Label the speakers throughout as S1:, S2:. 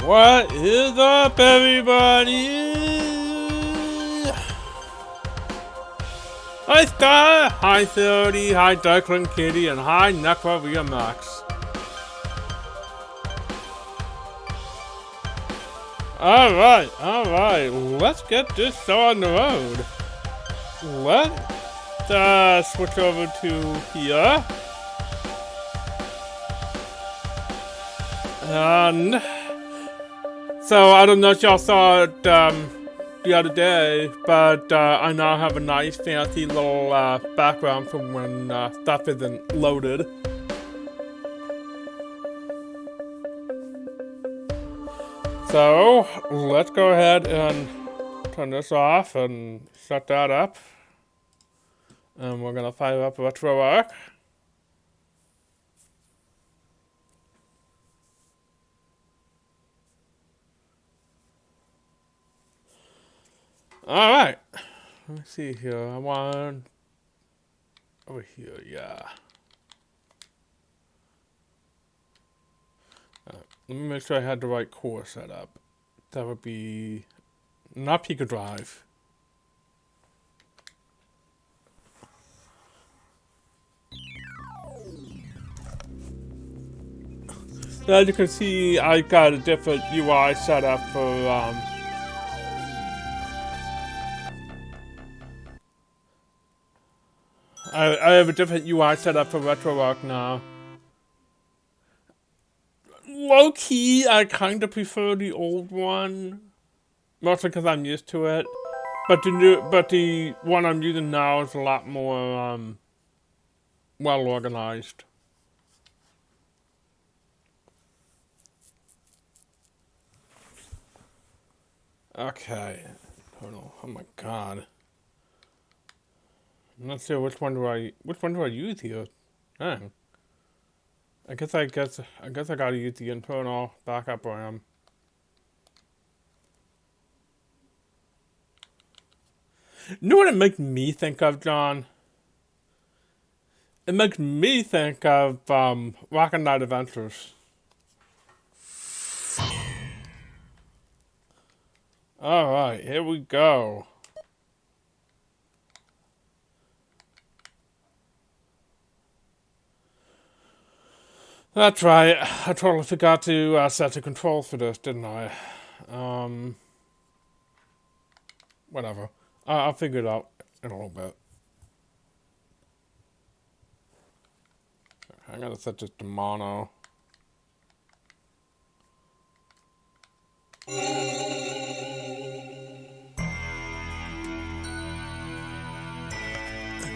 S1: What is up, everybody? Hi Star, hi 30, hi Darkling Kitty, and hi Necro VMX. Alright, let's get this show on the road. Let's switch over to here. And so, I don't know if y'all saw it the other day, but I now have a nice fancy little background from when stuff isn't loaded. So, let's go ahead and turn this off and set that up. And we're going to fire up RetroArch. Alright, let me see here. I want over here, yeah. Let me make sure I had the right core set up. That would be not Pika Drive. As you can see, I got a different UI setup for, I have a different UI setup for RetroArch now. Low-key, I kind of prefer the old one. Mostly because I'm used to it. But the one I'm using now is a lot more, well organized. Okay. Oh my god. I'm not sure which one do I use here. Dang. I guess I gotta use the internal backup RAM. You know what it makes me think of, John? It makes me think of Rocket Knight Adventures. Alright, here we go. That's right. I totally forgot to set the controls for this, didn't I? Whatever. I'll figure it out in a little bit. I gotta set this to mono.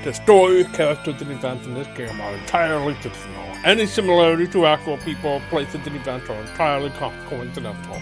S1: The story, characters, and events in this game are entirely fictional. Any similarity to actual people, places, and events are entirely coincidental.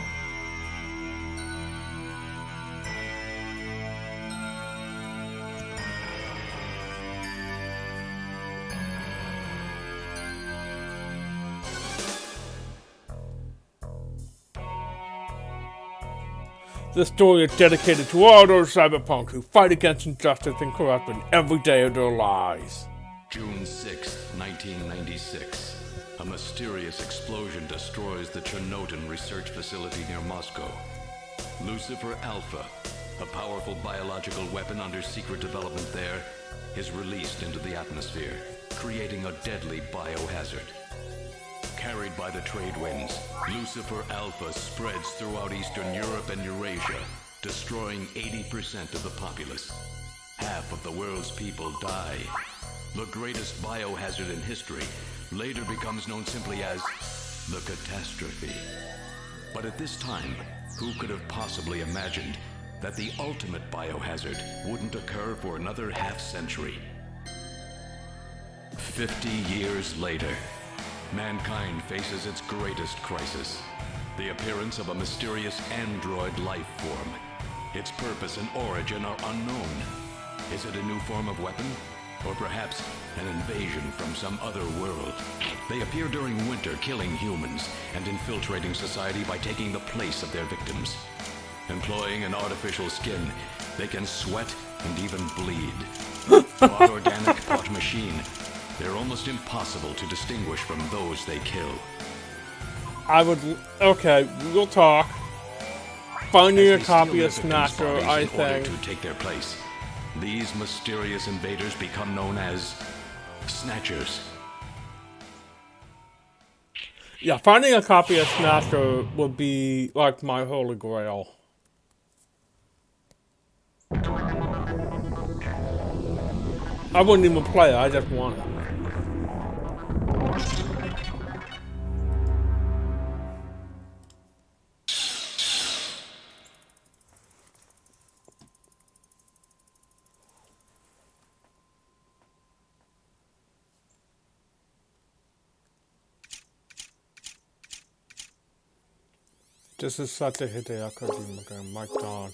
S1: This story is dedicated to all those cyberpunks who fight against injustice and corruption every day of their lives.
S2: June 6, 1996. A mysterious explosion destroys the Chernobyl research facility near Moscow. Lucifer Alpha, a powerful biological weapon under secret development there, is released into the atmosphere, creating a deadly biohazard. Carried by the trade winds, Lucifer Alpha spreads throughout Eastern Europe and Eurasia, destroying 80% of the populace. Half of the world's people die. The greatest biohazard in history later becomes known simply as the catastrophe. But at this time, who could have possibly imagined that the ultimate biohazard wouldn't occur for another half-century? 50 years later, mankind faces its greatest crisis, the appearance of a mysterious android life form. Its purpose and origin are unknown. Is it a new form of weapon? Or perhaps an invasion from some other world? They appear during winter, killing humans and infiltrating society by taking the place of their victims. Employing an artificial skin, they can sweat and even bleed. Part organic, part machine, they're almost impossible to distinguish from those they kill.
S1: Okay, we'll talk. Finding a copy of Snatcher, I think.
S2: To take their place, these mysterious invaders become known as snatchers.
S1: Yeah, finding a copy of Snatcher would be like my holy grail. I wouldn't even play it, I just want it. This is such a Hideo Kojima game, my god.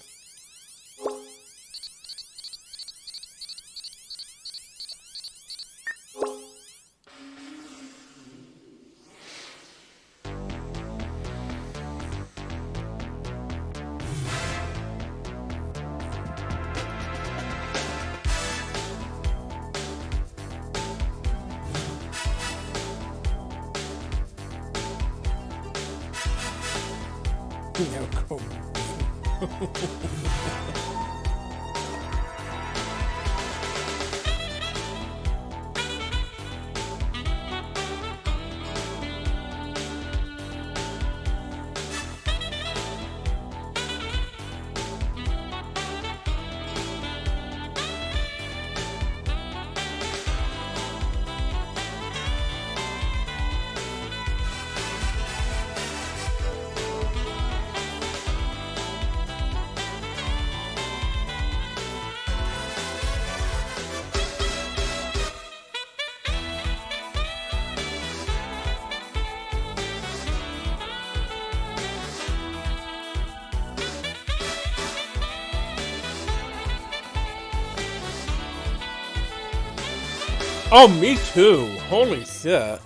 S1: Oh, me too. Holy shit.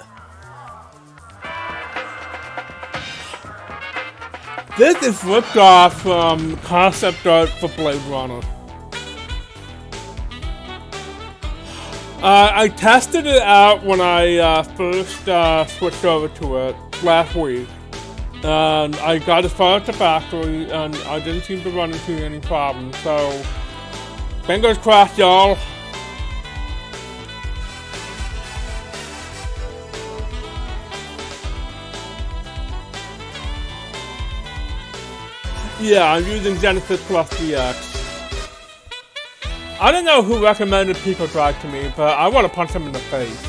S1: This is ripped off from concept art for Blade Runner. I tested it out when I first switched over to it last week. And I got as far as the factory, and I didn't seem to run into any problems. So, fingers crossed, y'all. Yeah, I'm using Genesis Plus DX. I don't know who recommended Pico Drive to me, but I want to punch him in the face.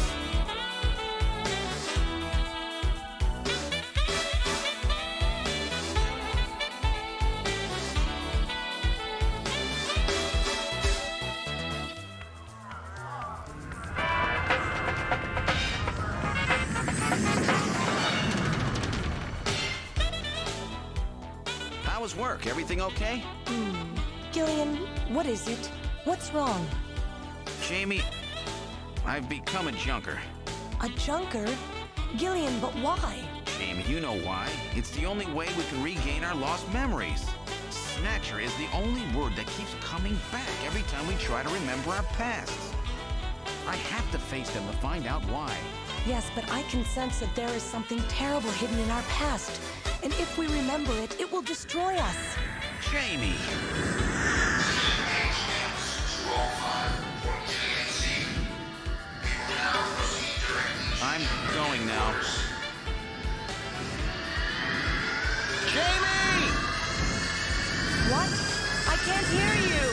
S3: How was work? Everything okay?
S4: Gillian, what is it? What's wrong?
S3: Jamie, I've become a junker.
S4: A junker? Gillian, but why?
S3: Jamie, you know why. It's the only way we can regain our lost memories. Snatcher is the only word that keeps coming back every time we try to remember our pasts. I have to face them to find out why.
S4: Yes, but I can sense that there is something terrible hidden in our past. And if we remember it, it will destroy us.
S3: Jamie! I'm going now. Jamie!
S4: What? I can't hear you!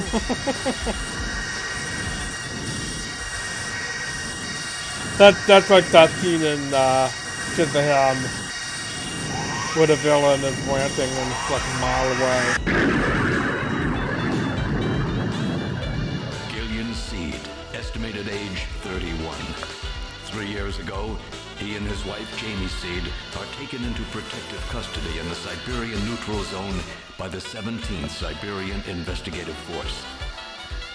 S1: That's like that scene in Shazam, where the villain is ranting and it's like a mile away.
S2: Gillian Seed, estimated age 31. 3 years ago, he and his wife Jamie Seed are taken into protective custody in the Siberian Neutral Zone by the 17th Siberian Investigative Force.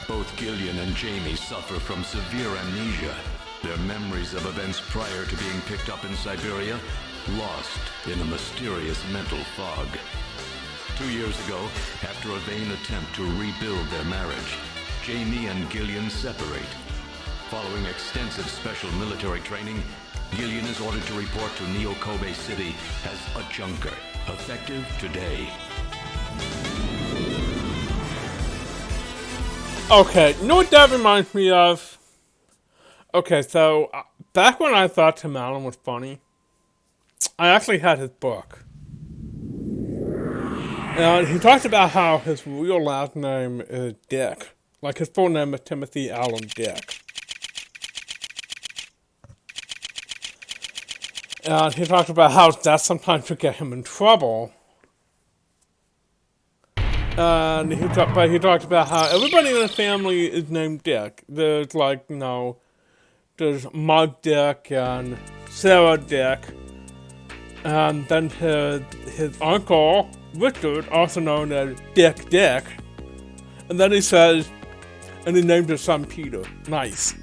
S2: Both Gillian and Jamie suffer from severe amnesia. Their memories of events prior to being picked up in Siberia lost in a mysterious mental fog. 2 years ago, after a vain attempt to rebuild their marriage, Jamie and Gillian separate. Following extensive special military training, Gillian is ordered to report to Neo-Kobe City as a junker, effective today.
S1: Okay, you know what that reminds me of? Okay, so back when I thought Tim Allen was funny, I actually had his book. And he talks about how his real last name is Dick. Like his full name is Timothy Allen Dick. And he talks about how that sometimes would get him in trouble. And he talked about how everybody in the family is named Dick. There's like, you know, there's Mug Dick and Sarah Dick. And then his uncle, Richard, also known as Dick. And then he says, and he named his son Peter. Nice.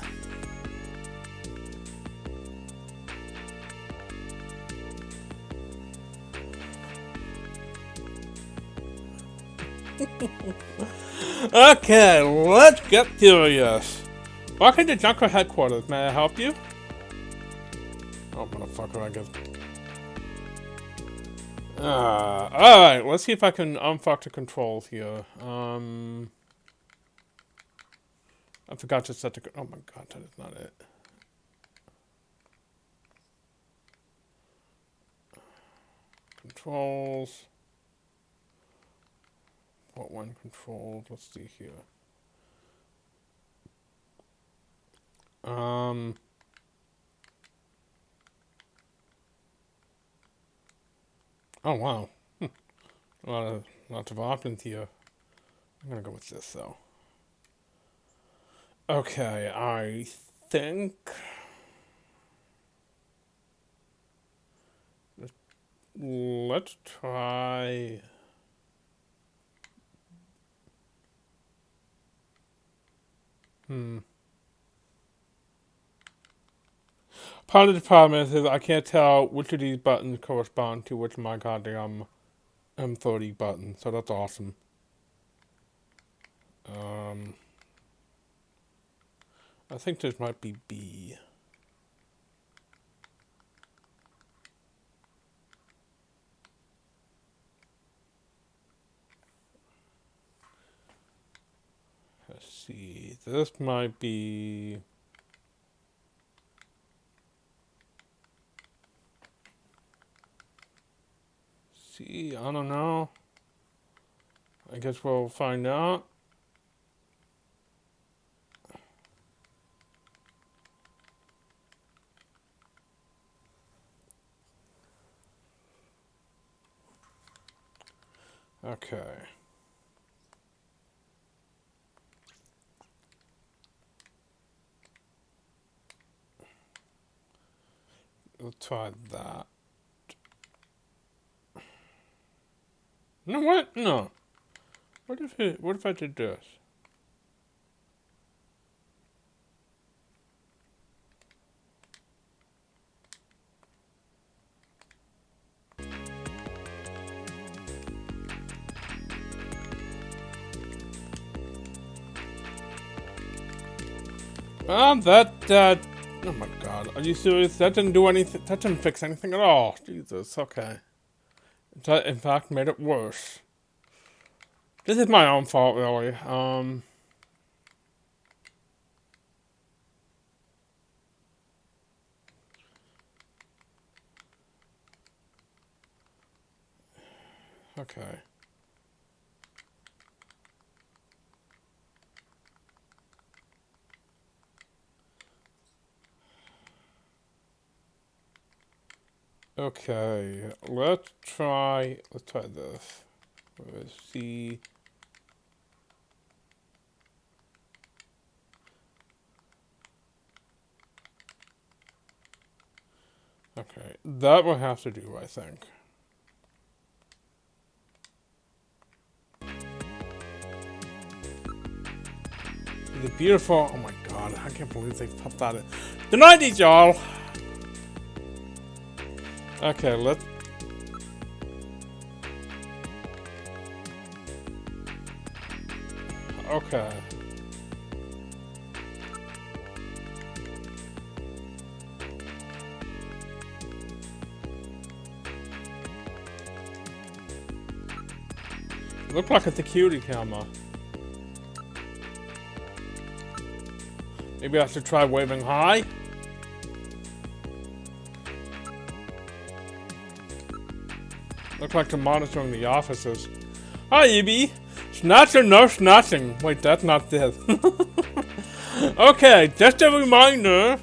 S1: Okay, let's get serious. Welcome to Junker Headquarters. May I help you? Oh, motherfucker, I guess. Alright, let's see if I can unfuck the controls here. I forgot to set the... Oh my god, that is not it. Controls. What one controls? Let's see here. Oh wow. Lots of options here. I'm gonna go with this though. Okay, I think let's try. Part of the problem is I can't tell which of these buttons correspond to which of my goddamn M30 buttons, so that's awesome. I think this might be B. Let's see, this might be... C, I don't know. I guess we'll find out. Okay. Let's try that. No, what? No. What if I did this? Oh my god, are you serious? That didn't do anything, that didn't fix anything at all. Jesus, okay. That, in fact, made it worse. This is my own fault, really. Okay. Okay, let's try this. Let's see. Okay, that will have to do, I think. Is it beautiful? Oh my god, I can't believe they popped that in. The 90s, y'all! Okay, let's... Okay. Look like a security camera. Maybe I should try waving hi? Look like they're monitoring the offices. Hi, EB. Snatcher, no snatching. Wait, that's not this. Okay, just a reminder.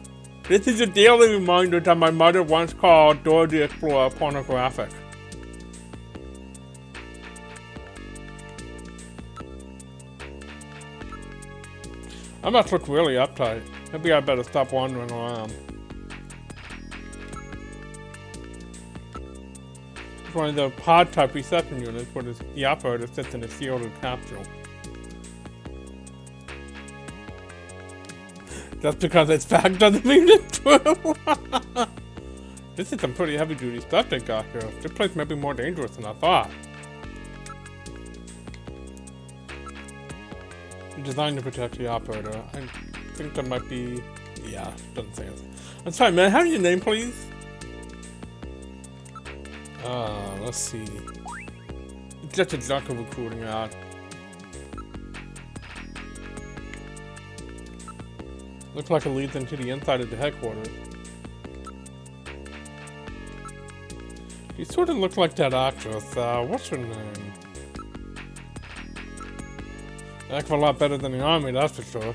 S1: This is a daily reminder that my mother once called Dora the Explorer pornographic. I must look really uptight. Maybe I better stop wandering around. It's one of the pod type reception units where the operator sits in a shielded capsule. Just because it's fact doesn't mean it's true. This is some pretty heavy duty stuff they got here. This place may be more dangerous than I thought. Designed to protect the operator. I think that might be... Yeah, doesn't say it. I'm sorry, man. Have your name, please? Let's see. It's just a junk of recruiting ad. Looks like it leads into the inside of the headquarters. You sort of look like that actress. What's her name? A heck of a lot better than the army, that's for sure.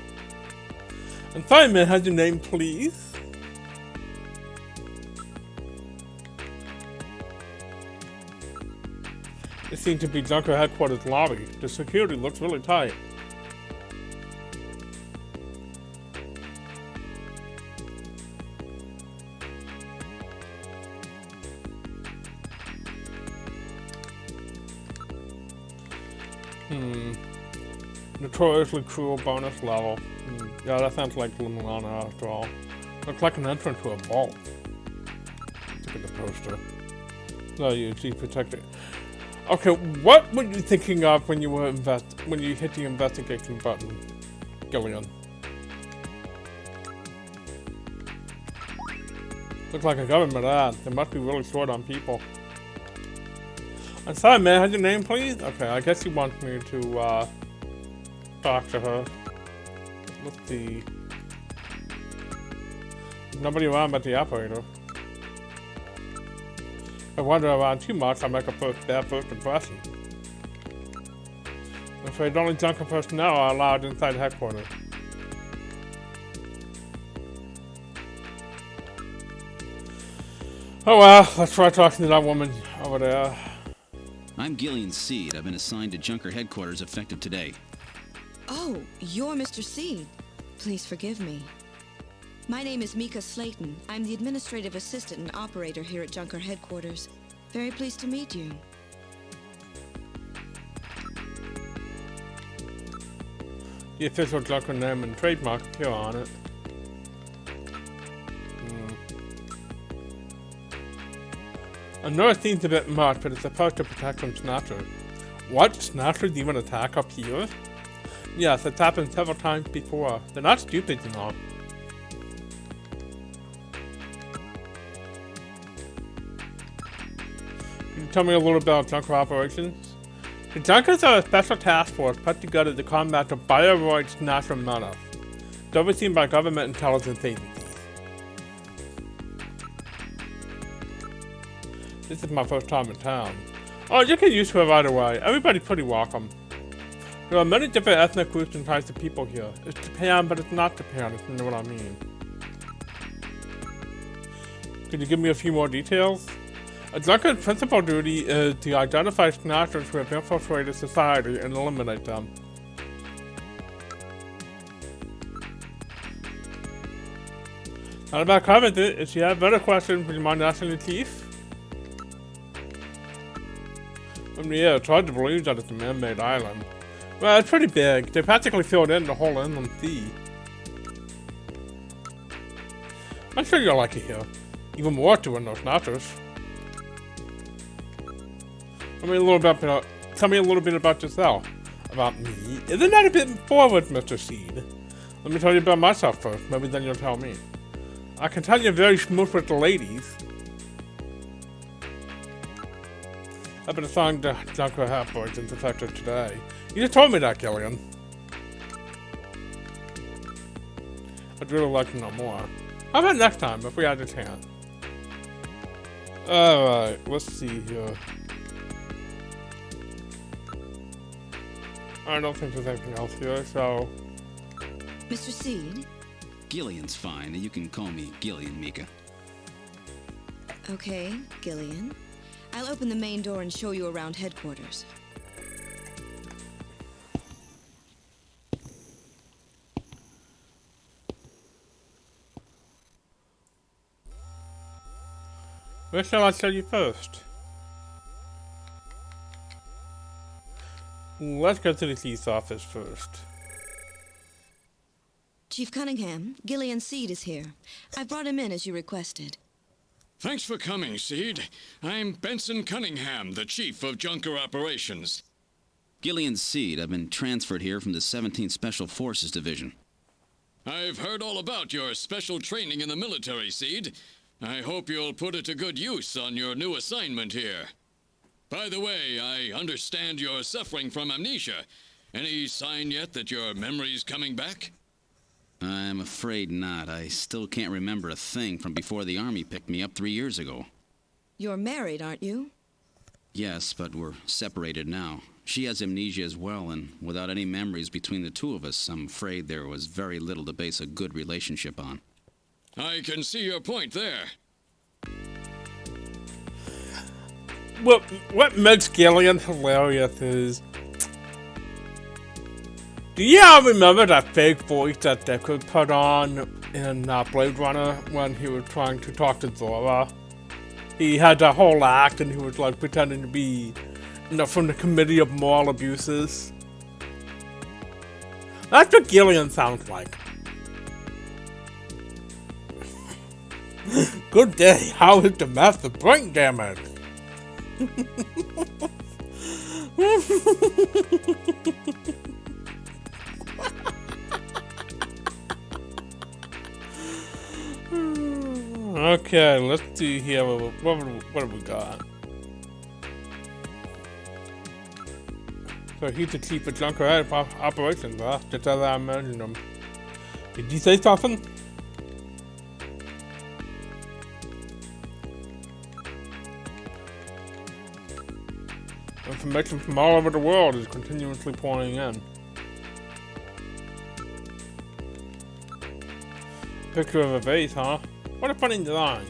S1: And sorry, man, has your name, please? This seems to be Junker headquarters lobby. The security looks really tight. Notoriously cruel bonus level. Yeah, that sounds like Limana after all. Looks like an entrance to a vault. Look at the poster. No, you see protected. Okay, what were you thinking of when you were when you hit the investigation button, Gillian? Looks like a government ad. They must be really short on people. I'm sorry, man. Have your name, please? Okay, I guess you want me to talk to her. Let's see. Nobody around but the operator. If I wander around too much, I make a bad first impression. I'm afraid only Junker personnel are allowed inside headquarters. Oh well, let's try talking to that woman over there.
S5: I'm Gillian Seed. I've been assigned to Junker headquarters effective today.
S6: Oh, you're Mr. Seed. Please forgive me. My name is Mika Slayton. I'm the administrative assistant and operator here at Junker headquarters. Very pleased to meet you.
S1: The official Junker name and trademark appear on it. A nurse seems a bit much, but it's supposed to protect from snatchers. What? Snatchers even attack up here? Yes, it's happened several times before. They're not stupid, you know. Can you tell me a little about Junker operations? The Junkers are a special task force put together to combat the Bioroid Snatcher menace. It's overseen by government intelligence agencies. This is my first time in town. Oh, you get used to it right away. Everybody's pretty welcome. There are many different ethnic groups and types of people here. It's Japan, but it's not Japan, if you know what I mean. Could you give me a few more details? A Junker's principal duty is to identify snatchers who have infiltrated society and eliminate them. Not about covered it. If you have better questions, would you mind asking the chief? Yeah, it's hard to believe that it's a man-made island. Well, it's pretty big. They practically filled in the whole inland sea. I'm sure you'll like it here. Even more to in those snatchers. Tell me a little bit about yourself. About me? Isn't that a bit forward, Mr. Seed? Let me tell you about myself first. Maybe then you'll tell me. I can tell you're very smooth with the ladies. I've been assigned to Junker headquarters since effective today. You just told me that, Gillian. I'd really like to know more. How about next time, if we had a chance? Alright, let's see here. I don't think there's anything else here, so...
S6: Mr. Seed?
S5: Gillian's fine. You can call me Gillian, Mika.
S6: Okay, Gillian. I'll open the main door and show you around headquarters.
S1: Where shall I show you first? Let's go to the chief's office first.
S6: Chief Cunningham, Gillian Seed is here. I brought him in as you requested.
S7: Thanks for coming, Seed. I'm Benson Cunningham, the Chief of Junker Operations.
S5: Gillian Seed. I've been transferred here from the 17th Special Forces Division.
S7: I've heard all about your special training in the military, Seed. I hope you'll put it to good use on your new assignment here. By the way, I understand you're suffering from amnesia. Any sign yet that your memory's coming back?
S5: I'm afraid not. I still can't remember a thing from before the Army picked me up 3 years ago.
S6: You're married, aren't you?
S5: Yes, but we're separated now. She has amnesia as well, and without any memories between the two of us, I'm afraid there was very little to base a good relationship on.
S7: I can see your point there.
S1: What makes Gillian hilarious is... Do you all remember that fake voice that Deckard put on in Blade Runner when he was trying to talk to Zora? He had that whole act and he was like pretending to be, from the Committee of Moral Abuses. That's what Gillian sounds like. Good day. How is the master brain damage? Okay, let's see here. What have we got? So he's the chief of Junker Head operations, huh? Just as I imagined him. Did you say something? Information from all over the world is continuously pouring in. Picture of a vase, huh? What a funny design.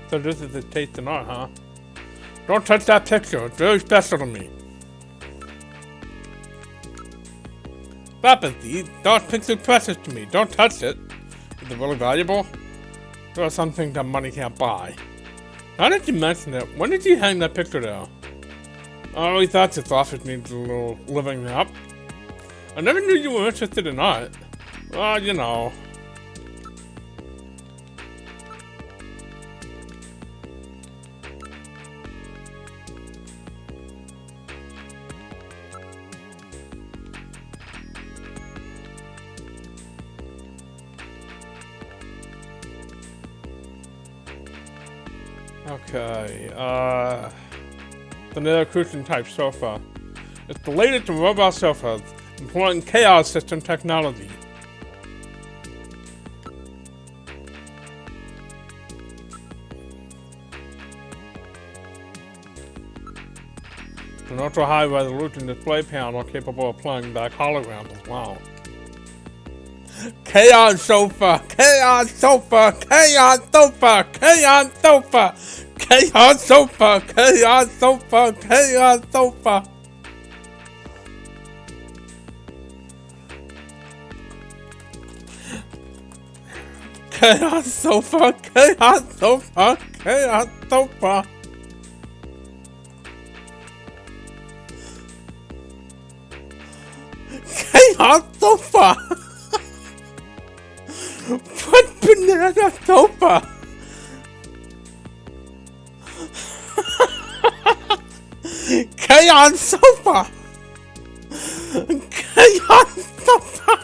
S1: So this is his taste in art, huh? Don't touch that picture. It's very special to me. Stop it, Steve. That picture is precious to me. Don't touch it. Is it really valuable? There's something that money can't buy. Now that you mention it, when did you hang that picture there? I always thought this office needs a little living up. I never knew you were interested in art. Well, you know. Okay, the Neocrucian type sofa. It's the latest in robot sofas, employing chaos system technology. An ultra high resolution display panel capable of playing back holograms as well. Chaos sofa! Chaos sofa! Chaos sofa! Chaos sofa! Chaos sofa! Chaos sofa! Chaos sofa! Chaos sofa! Chaos sofa! Chaos sofa! Chaos sofa! What banana sofa? Chaos sofa! Chaos sofa! Chaos sofa!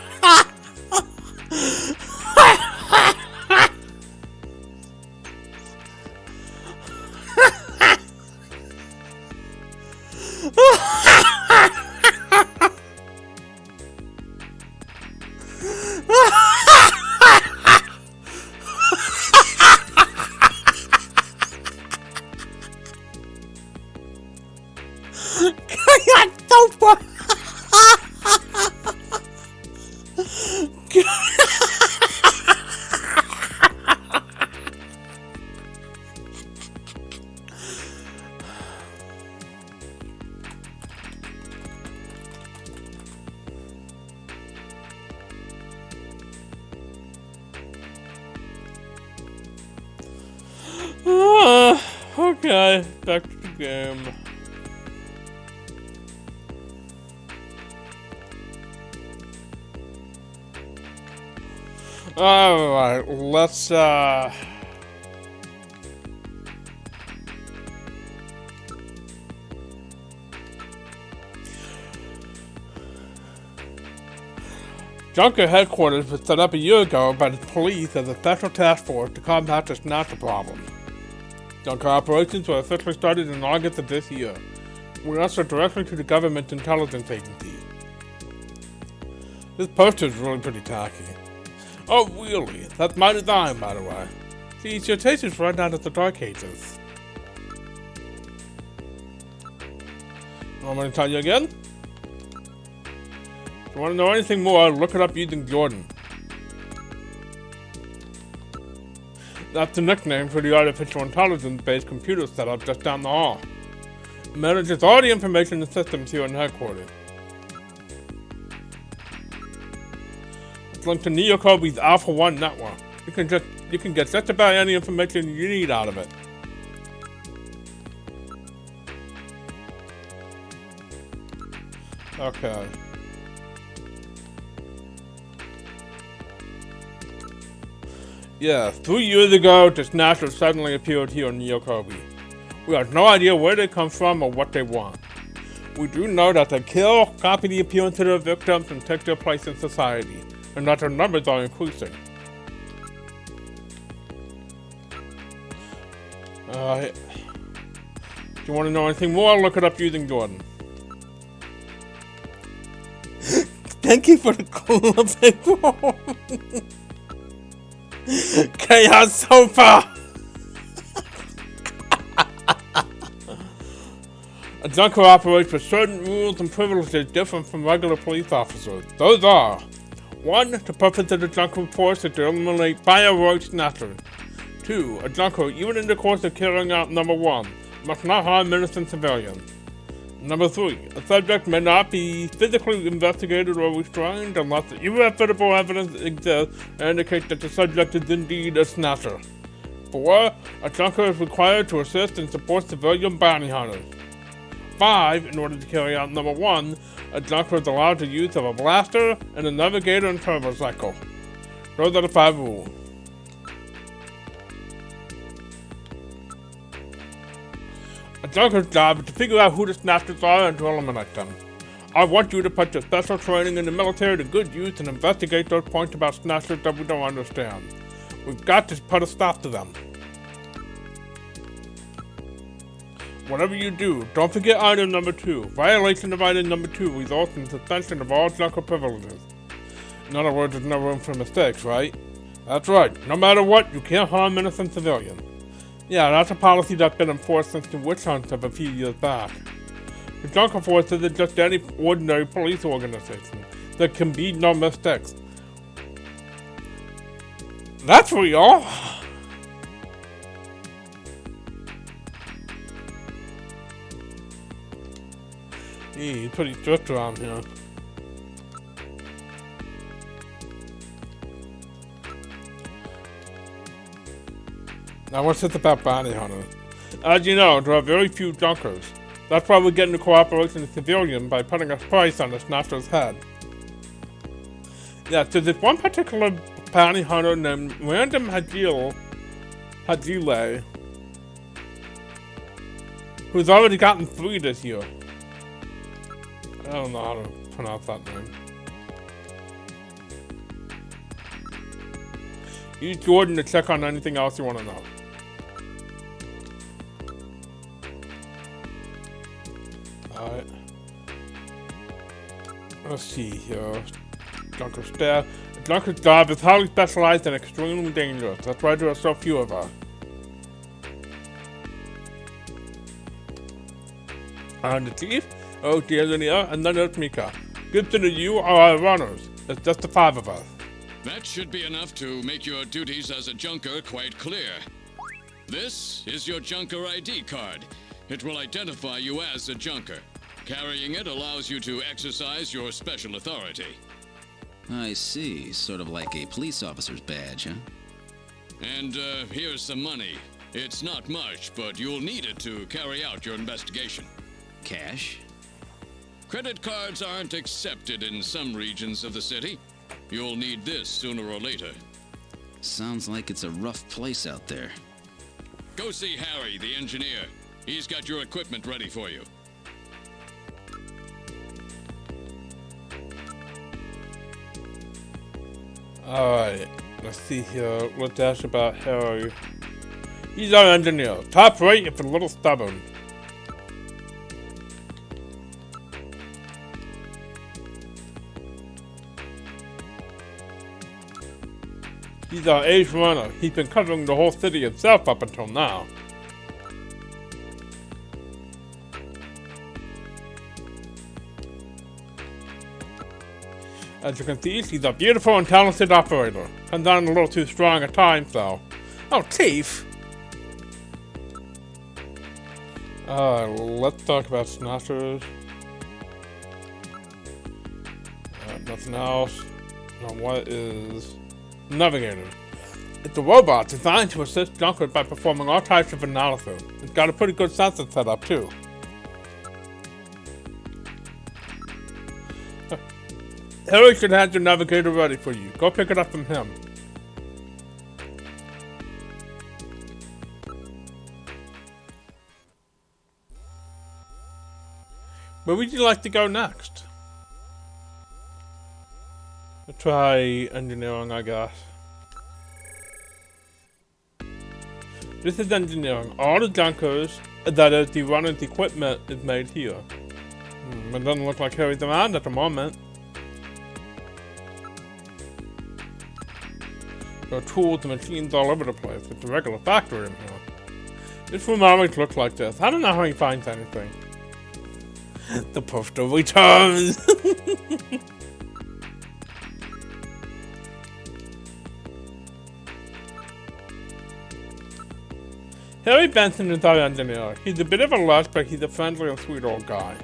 S1: Okay, back to the game. Alright, let's Junker headquarters was set up a year ago by the police as a special task force to combat the snatcher problem. Junker operations were officially started in August of this year. We answer directly to the government intelligence agency. This poster is really pretty tacky. Oh really? That's my design, by the way. See, your taste is right down at the dark ages. Want me to tell you again? If you want to know anything more, look it up using Jordan. That's the nickname for the artificial intelligence-based computer setup just down the hall. It manages all the information and systems here in headquarters. It's linked to Neocobi's Alpha 1 network. You can get just about any information you need out of it. Okay. Yeah, 3 years ago, the snatcher suddenly appeared here in Yokobi. We have no idea where they come from or what they want. We do know that they kill, copy the appearance of their victims, and take their place in society, and that their numbers are increasing. If you want to know anything more, look it up using Jordan. Thank you for the cool Chaos Sofa! A junker operates with certain rules and privileges different from regular police officers. Those are: 1. The purpose of the junker report is to eliminate fireworks snatchers. 2. A junker, even in the course of carrying out number 1, must not harm innocent civilians. Number 3. A subject may not be physically investigated or restrained unless irrefutable evidence exists and indicates that the subject is indeed a snatcher. 4. A junker is required to assist and support civilian bounty hunters. 5. In order to carry out number 1, a junker is allowed the use of a blaster and a navigator and turbocycle. Those are the 5 rules. A junker's job is to figure out who the snatchers are and to eliminate them. I want you to put your special training in the military to good use and investigate those points about snatchers that we don't understand. We've got to put a stop to them. Whatever you do, don't forget item number 2. Violation of item number 2 results in suspension of all junker privileges. In other words, there's no room for mistakes, right? That's right. No matter what, you can't harm innocent civilians. Yeah, that's a policy that's been enforced since the witch hunts of a few years back. The junker force isn't just any ordinary police organization. There can be no mistakes. That's real! He's pretty strict around here. Now what's this about bounty hunters? As you know, there are very few junkers. That's why we're getting the cooperation of civilians by putting a price on the snatcher's head. Yeah, so there's one particular bounty hunter named Random Hajile, who's already gotten 3 this year. I don't know how to pronounce that name. Use Jordan to check on anything else you want to know. Alright. Let's see here. Junker's staff. The Junker's job is highly specialized and extremely dangerous. That's why there are so few of us. I'm the chief. Oh, dear Linnea, and then there's Mika. Gibson and you are our runners. It's just the 5 of us.
S7: That should be enough to make your duties as a junker quite clear. This is your junker ID card. It will identify you as a junker. Carrying it allows you to exercise your special authority.
S5: I see. Sort of like a police officer's badge, huh?
S7: And here's some money. It's not much, but you'll need it to carry out your investigation.
S5: Cash?
S7: Credit cards aren't accepted in some regions of the city. You'll need this sooner or later.
S5: Sounds like it's a rough place out there.
S7: Go see Harry, the engineer. He's got your equipment ready for you.
S1: Alright, let's see here. Let's ask about Harry. He's our engineer. Top rate if a little stubborn. He's our ace runner. He's been covering the whole city himself up until now. As you can see, he's a beautiful and talented operator. Comes on a little too strong at times, though. Oh, Chief! Let's talk about snatchers. Nothing else. Now, what is Navigator? It's a robot designed to assist junkers by performing all types of analysis. It's got a pretty good sensor setup, too. Harry should have your Navigator ready for you. Go pick it up from him. Where would you like to go next? Let's try engineering, I guess. This is engineering. All the junkers, that is, the running equipment, is made here. It doesn't look like Harry's around at the moment. There are tools and machines all over the place. It's a regular factory in here. This room always looks like this. I don't know how he finds anything. The poster returns! Harry Benson is our engineer. He's a bit of a lush, but he's a friendly and sweet old guy.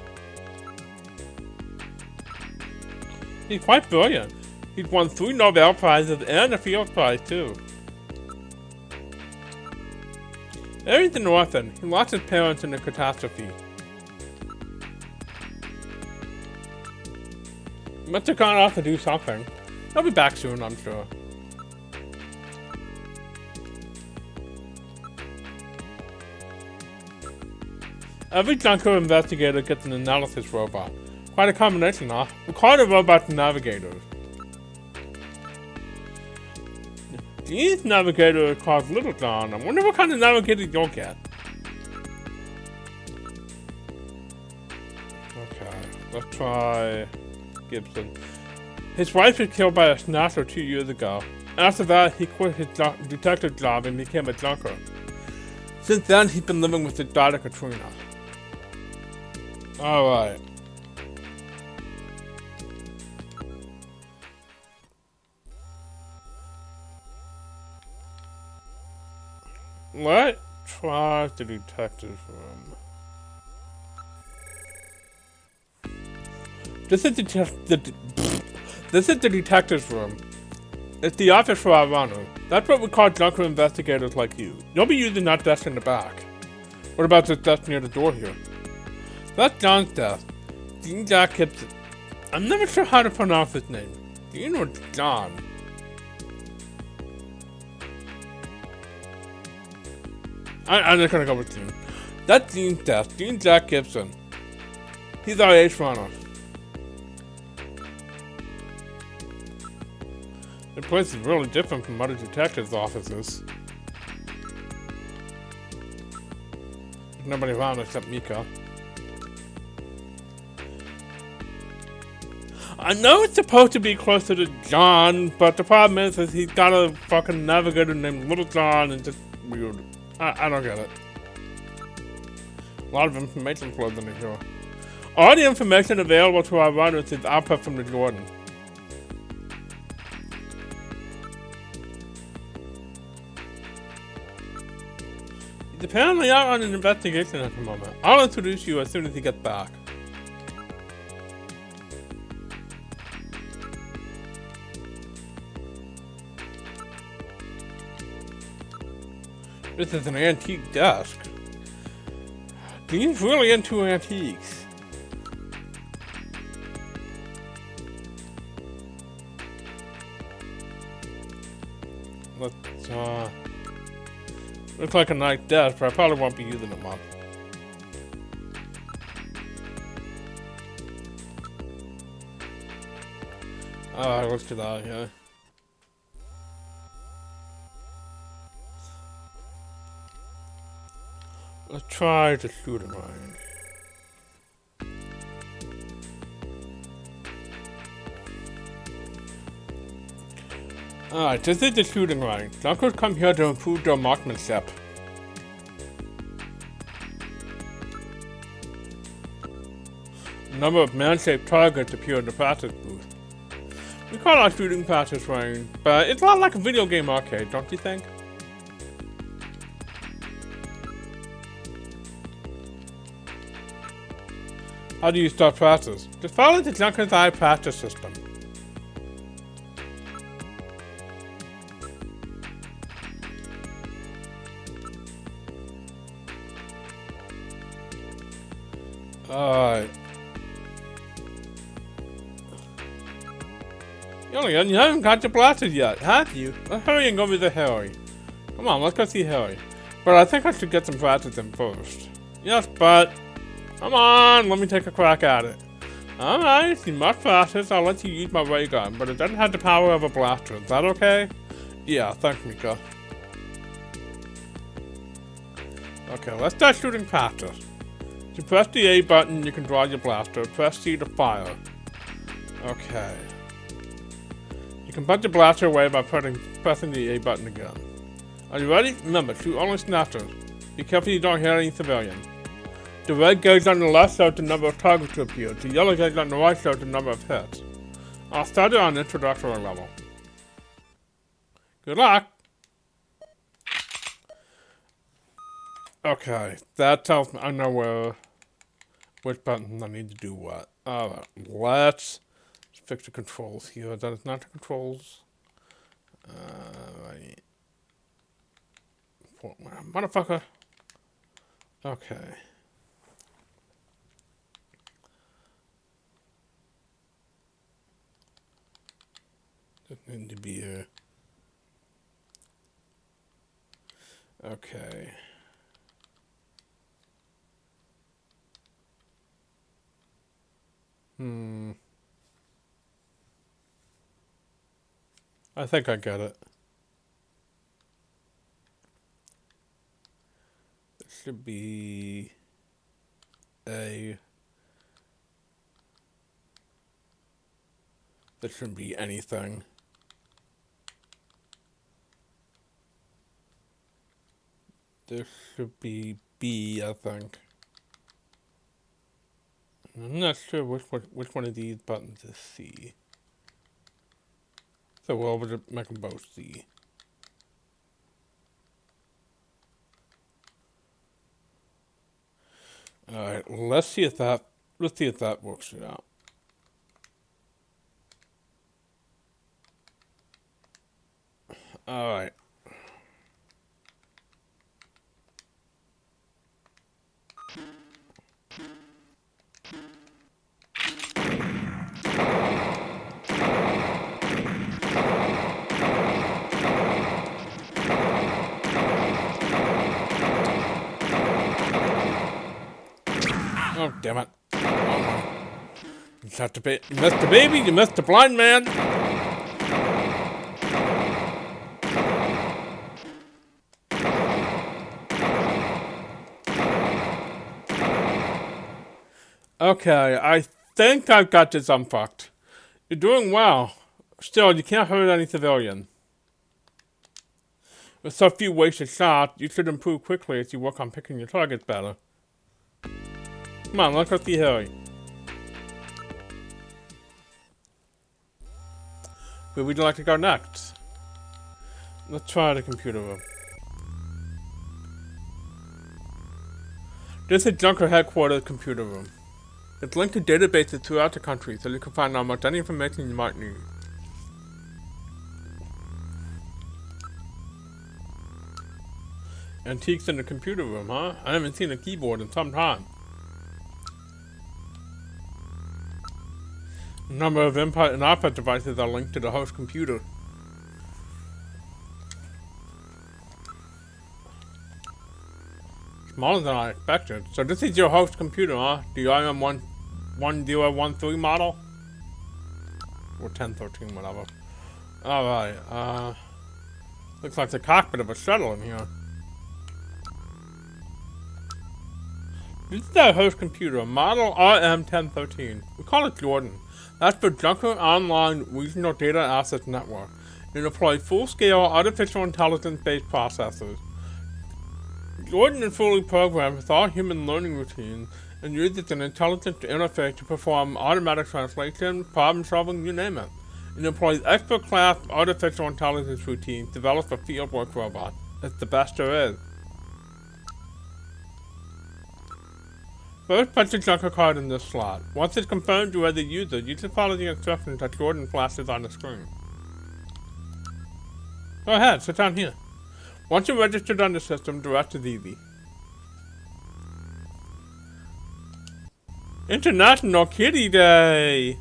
S1: He's quite brilliant. He's won 3 Nobel Prizes and a Fields Prize, too. Harry's an orphan. He lost his parents in a catastrophe. He must have gone off to do something. He'll be back soon, I'm sure. Every junker investigator gets an analysis robot. Quite a combination, huh? We call it robots and navigators. These navigators are called Little John. I wonder what kind of navigator you'll get. Okay, let's try Gibson. His wife was killed by a snatcher 2 years ago. After that, he quit his detective job and became a junker. Since then, he's been living with his daughter Katrina. Alright. Let's try the detective's room. This is the detective's room. It's the office for our runner. That's what we call junker investigators like you. You'll be using that desk in the back. What about this desk near the door here? That's John's desk. Dean Jack Gibson. I'm never sure how to pronounce his name. Dean or John? I'm just gonna go with Dean. That's Dean's desk. Dean Jack Gibson. He's our ace runner. The place is really different from other detectives' offices. There's nobody around except Mika. I know it's supposed to be closer to John, but the problem is he's got a fucking navigator named Little John and just weird. I don't get it. A lot of information flows into here. All the information available to our runners is output from the Jordan. He's apparently out on an investigation at the moment. I'll introduce you as soon as he gets back. This is an antique desk. Dean's really into antiques. Let's, looks like a nice desk, but I probably won't be using it much. Alright, let's get out of here. Let's try the shooting range. Alright, this is the shooting range. Junkers come here to improve their marksmanship. A number of man-shaped targets appear in the practice booth. We call our shooting practice range, but it's a lot like a video game arcade, don't you think? How do you start practice? Just follow the Junker's Eye practice system. Alright. Julian, you haven't got your blasters yet, have you? Let's hurry and go visit Harry. Come on, let's go see Harry. But I think I should get some practice in first. Yes, but Come on, let me take a crack at it. Alright, you must practice. I'll let you use my ray gun, but it doesn't have the power of a blaster. Is that okay? Yeah, thanks, Mika. Okay, let's start shooting practice. If you press the A button, you can draw your blaster. Press C to fire. Okay. You can put the blaster away by pressing the A button again. Are you ready? Remember, shoot only snatchers. Be careful you don't hit any civilians. The red gauge on the left shows the number of targets to appear. The yellow gauge on the right shows the number of hits. I'll start it on introductory level. Good luck! Okay, that tells me I know which buttons I need to do what. Alright, let's fix the controls here. That is not the controls. Right. Motherfucker. Okay. Doesn't need to be here. Okay. I think I get it. It should be A. There shouldn't be anything. There should be B, I think. I'm not sure which one of these buttons is C. So we'll make them both C. Alright, let's see if that works it out. Alright. Oh, damn it. You missed the baby, you missed the blind man. Okay, I think I've got this unfucked. You're doing well. Still, you can't hurt any civilian. With so few wasted shots, you should improve quickly as you work on picking your targets better. Come on, let's go see Harry. Where would you like to go next? Let's try the computer room. This is Junker Headquarters computer room. It's linked to databases throughout the country so you can find almost any information you might need. Antiques in the computer room, huh? I haven't seen a keyboard in some time. A number of input and output devices are linked to the host computer. Smaller than I expected. So this is your host computer, huh? The IM1013 model? Or 1013, whatever. Alright, looks like the cockpit of a shuttle in here. This is our host computer, model RM1013. We call it Jordan. That's for Junker Online Regional Data Access Network. It employs full-scale artificial intelligence-based processors. Jordan is fully programmed with all human learning routines and uses an intelligent interface to perform automatic translation, problem-solving, you name it. It employs expert-class artificial intelligence routines developed for fieldwork robots. It's the best there is. First, punch the Junker card in this slot. Once it's confirmed you are the user, you should follow the instructions that Jordan flashes on the screen. Go ahead, sit down here. Once you're registered on the system, the rest is easy. International Kitty Day!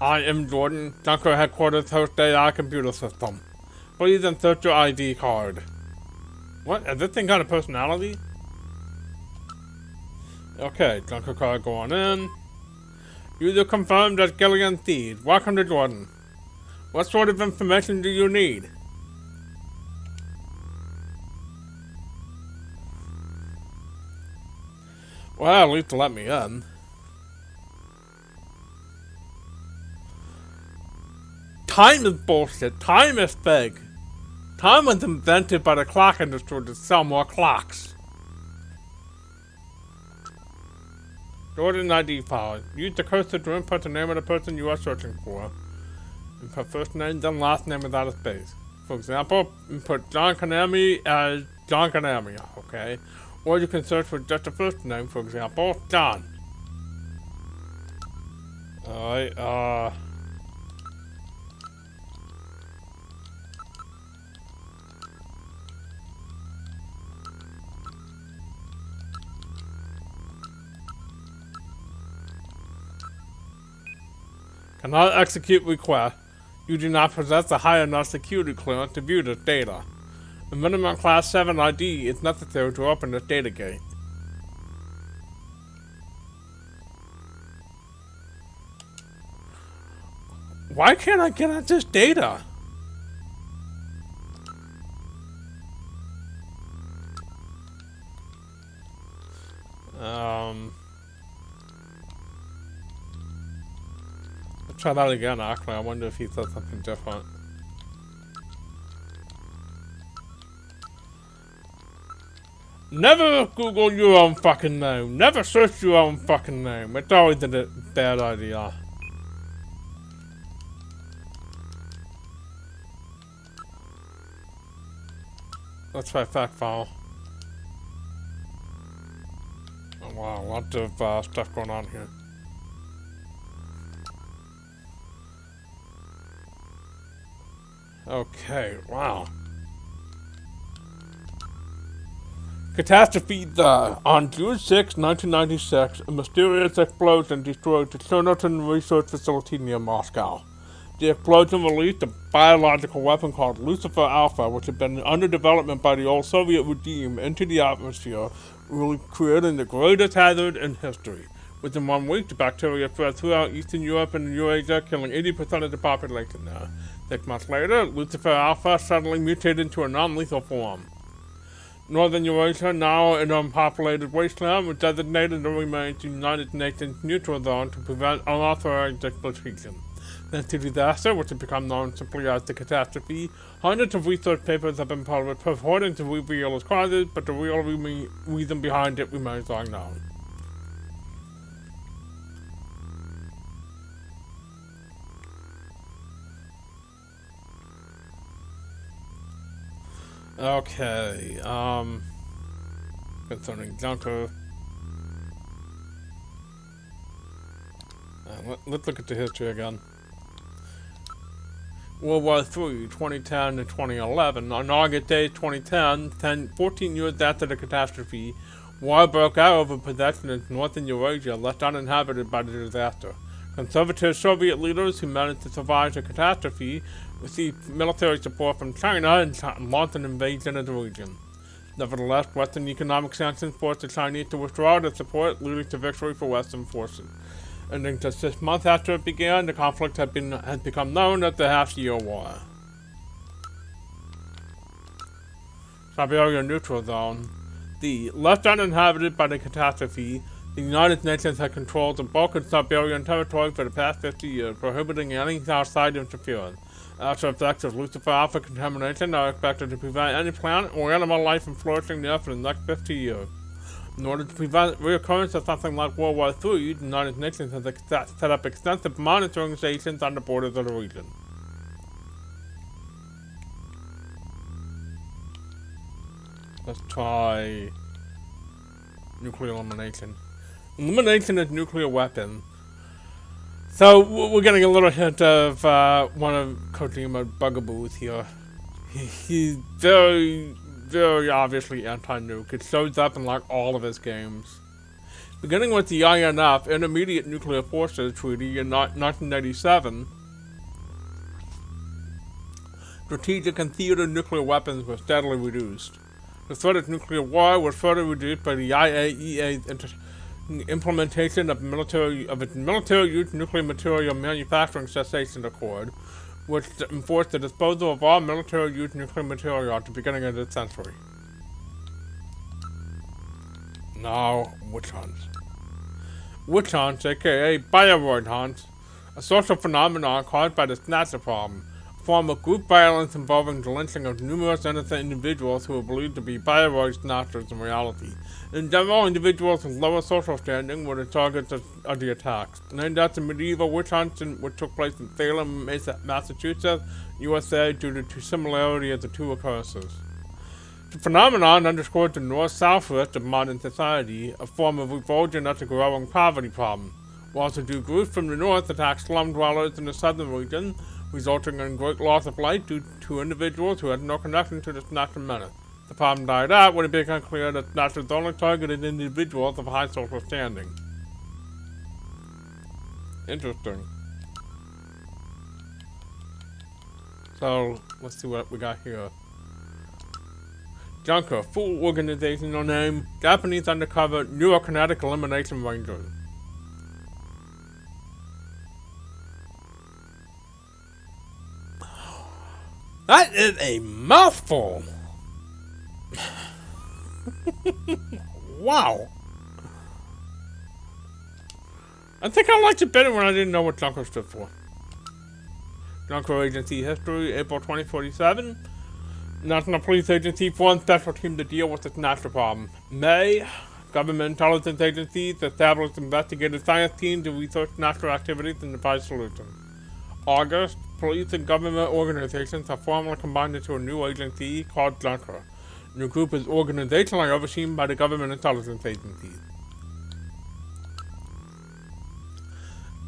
S1: I am Jordan, Junker Headquarters Host AI Computer System. Please insert your ID card. What? Has this thing got a personality? Okay, Junker card going in. User confirmed as Gillian Seed. Welcome to Jordan. What sort of information do you need? Well, at least let me in. Time is bullshit. Time is fake. Time was invented by the clock industry to sell more clocks. Jordan ID file. Use the cursor to input the name of the person you are searching for. Input first name, then last name without a space. For example, input John Konami as John Konami, okay? Or you can search for just the first name, for example, John. Alright, cannot execute request. You do not possess a high enough security clearance to view this data. A minimum class 7 ID is necessary to open this data gate. Why can't I get at this data? Let's try that again, actually. I wonder if he said something different. Never Google your own fucking name. Never search your own fucking name. It's always a bad idea. Let's try fact file. Oh wow, lots of stuff going on here. Okay, wow. Catastrophe on June 6, 1996, a mysterious explosion destroyed the Chernobyl research facility near Moscow. The explosion released a biological weapon called Lucifer Alpha, which had been under development by the old Soviet regime, into the atmosphere, really creating the greatest hazard in history. Within 1 week, the bacteria spread throughout Eastern Europe and Eurasia, killing 80% of the population there. 6 months later, Lucifer Alpha suddenly mutated into a non-lethal form. Northern Eurasia, now an unpopulated wasteland, was designated to remain the United Nations neutral zone to prevent unauthorized exploitation. Since the disaster, which has become known simply as the catastrophe, hundreds of research papers have been published purporting to reveal its causes, but the real reason behind it remains unknown. Okay, concerning Junker. Let's look at the history again. World War III, 2010 to 2011. On August 8, 2010, 14 years after the catastrophe, war broke out over possession in northern Eurasia left uninhabited by the disaster. Conservative Soviet leaders who managed to survive the catastrophe received military support from China and launched an invasion of the region. Nevertheless, Western economic sanctions forced the Chinese to withdraw their support, leading to victory for Western forces. Ending just 6 months after it began, the conflict had become known as the Half-Year War. Siberia Neutral Zone. Left uninhabited by the catastrophe, the United Nations had controlled the bulk of Siberian territory for the past 50 years, prohibiting any outside interference. After effects of Lucifer Alpha contamination are expected to prevent any plant or animal life from flourishing there for the next 50 years. In order to prevent reoccurrence of something like World War III, the United Nations has set up extensive monitoring stations on the borders of the region. Let's try nuclear elimination. Elimination of nuclear weapons. So we're getting a little hint of one of Kojima's bugaboos here. He's very, very obviously anti-nuke. It shows up in like all of his games. Beginning with the INF, Intermediate Nuclear Forces Treaty in 1987, strategic and theater nuclear weapons were steadily reduced. The threat of nuclear war was further reduced by the IAEA's implementation of its military-use nuclear material manufacturing cessation accord, which enforced the disposal of all military-use nuclear material at the beginning of this century. Now, witch hunts. Witch hunts, aka Bioroid hunts, a social phenomenon caused by the snatcher problem, a form of group violence involving the lynching of numerous innocent individuals who are believed to be Bioroid snatchers in reality. In general, individuals with lower social standing were the targets of the attacks. Named after medieval witch hunts which took place in Salem, Massachusetts, USA, due to the similarity of the two occurrences. The phenomenon underscored the north-south rift of modern society, a form of revulsion at the growing poverty problem, while the two groups from the north attacked slum dwellers in the southern region, resulting in great loss of life due to individuals who had no connection to the snatcher menace. The problem died out when it became clear that snatchers only targeted individuals of high social standing. Interesting. So, let's see what we got here. Junker, full organizational name, Japanese undercover Neurokinetic Elimination Rangers. That is a mouthful! Wow! I think I liked it better when I didn't know what Junker stood for. Junker Agency History, April 2047. National Police Agency formed special team to deal with the snatcher problem. May, government intelligence agencies established investigative science teams to research snatcher activities and devise solutions. August, police and government organizations have formally combined into a new agency called Junker. The new group is organizationally overseen by the government intelligence agencies.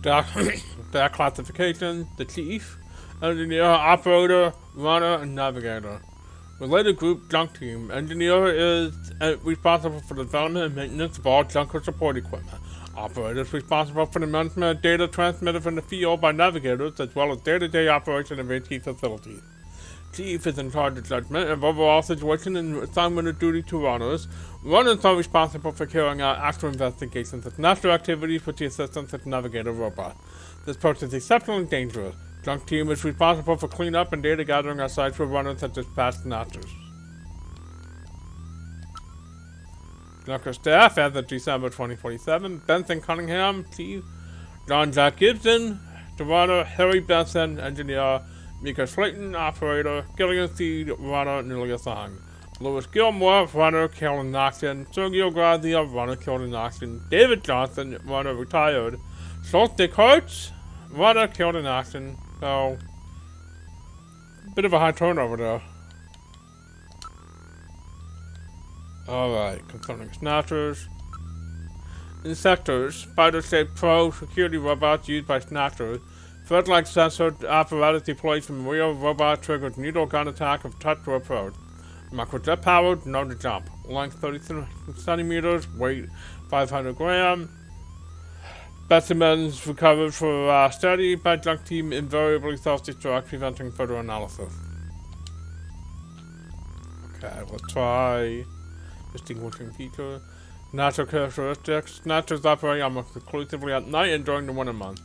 S1: Their classification: the chief, engineer, operator, runner, and navigator. Related group Junk Team. Engineer is responsible for the development and maintenance of all Junker support equipment. Operator is responsible for the management of data transmitted from the field by navigators, as well as day-to-day operation of AT facilities. Chief is in charge of judgment of overall situation and assignment of duty to runners. Runners are responsible for carrying out actual investigations of snatcher activities with the assistance of the navigator robot. This approach is exceptionally dangerous. Junk Team is responsible for cleanup and data gathering at sites where runners such as past snatchers. Junker staff as of December 2047: Benson Cunningham, Chief; John Jack Gibson, the runner; Harry Benson, Engineer; Mika Slayton, Operator; Gillian Seed, Runner, newly assigned; Louis Gilmore, Runner, killed in action; Sergio Grazia, Runner, killed in action; David Johnson, Runner, retired; Schultz Descartes, Runner, killed in action. So, bit of a high turnover there. Alright, concerning snatchers. Insectors, spider-shaped pro-security robots used by snatchers. Thread-like sensor apparatus deployed from real robot triggered needle gun attack of touch to approach. Microjet powered, known to jump. Length 30 centimeters, weight 500 grams. Specimens recovered for study by Junk Team invariably self-destruct, preventing further analysis. Okay, let's try distinguishing feature. Natural characteristics. Snatchers operate almost exclusively at night and during the winter months.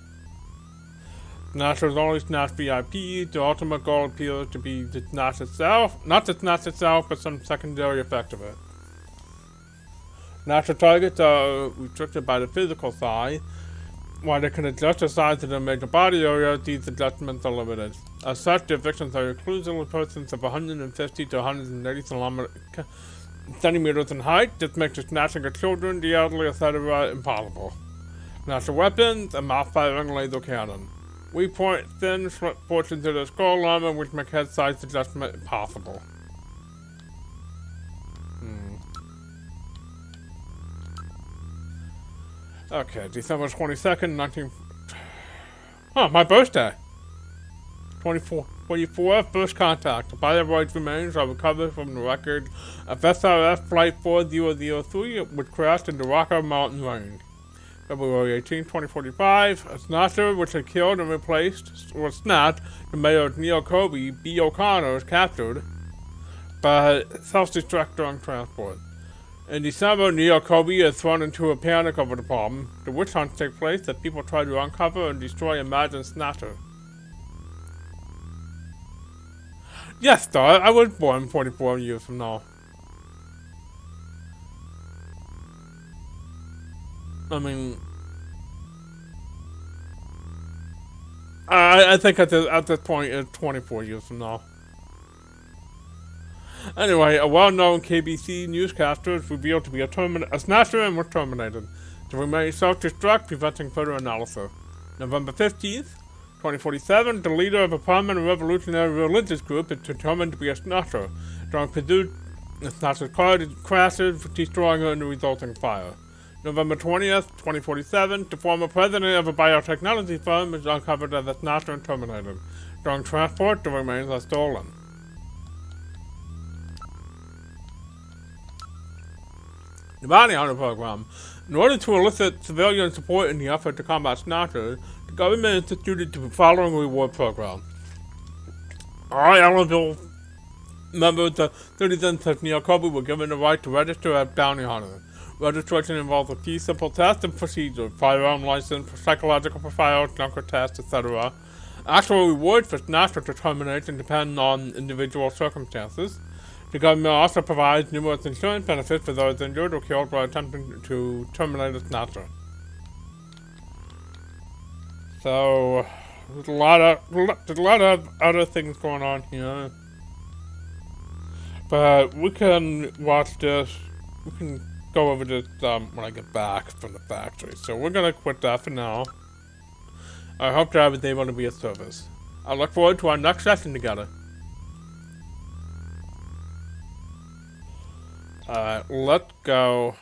S1: Snatchers only snatch VIPs. The ultimate goal appears to be the snatch itself. Not the snatch itself, but some secondary effect of it. Natural targets are restricted by the physical size. While they can adjust the size of their major body area, these adjustments are limited. As such, their victims are exclusively persons of 150 to 180 centimeters in height. This makes the snatching of children, the elderly, etc. impossible. Natural weapons: a mouth-firing laser cannon. We point thin, slit portions of the skull armor which make head size adjustment impossible. Okay, December 22nd, my birthday! 24, first contact. The Bioroid's remains are recovered from the wreckage of SRF Flight 4003, which crashed in the Rocker Mountain Range. February 18, 2045, a snatcher which had killed and replaced, or snatched, the mayor of Neil Kobe, B. O'Connor, was captured, but self-destruct during transport. In December, Neo Kobe is thrown into a panic over the problem. The witch hunts take place as people try to uncover and destroy Imagine's snatcher. Yes, though, I was born 44 years from now. I mean, I think at this point it's 24 years from now. Anyway, a well-known KBC newscaster is revealed to be a snatcher and was terminated. To remain self-destruct, preventing further analysis. November 15th, 2047, the leader of a prominent revolutionary religious group is determined to be a snatcher. During pursuit, the snatcher's car crashes, destroying her in the resulting fire. November 20th, 2047, the former president of a biotechnology firm is uncovered as a snatcher and terminated. During transport, the remains are stolen. The Bounty Hunter Program. In order to elicit civilian support in the effort to combat snatchers, the government instituted the following reward program. All eligible members of citizens of Neo Kobe were given the right to register as bounty hunters. Registration involves a few simple tests and procedures: firearm license, psychological profiles, junker tests, etc. Actual rewards for snatcher determination depend on individual circumstances. The government also provides numerous insurance benefits for those injured or killed while attempting to terminate a snatcher. So, there's a lot of other things going on here. But we can watch this. We can go over this when I get back from the factory. So we're gonna quit that for now. I hope that I was able to be of service. I look forward to our next session together. Let's go.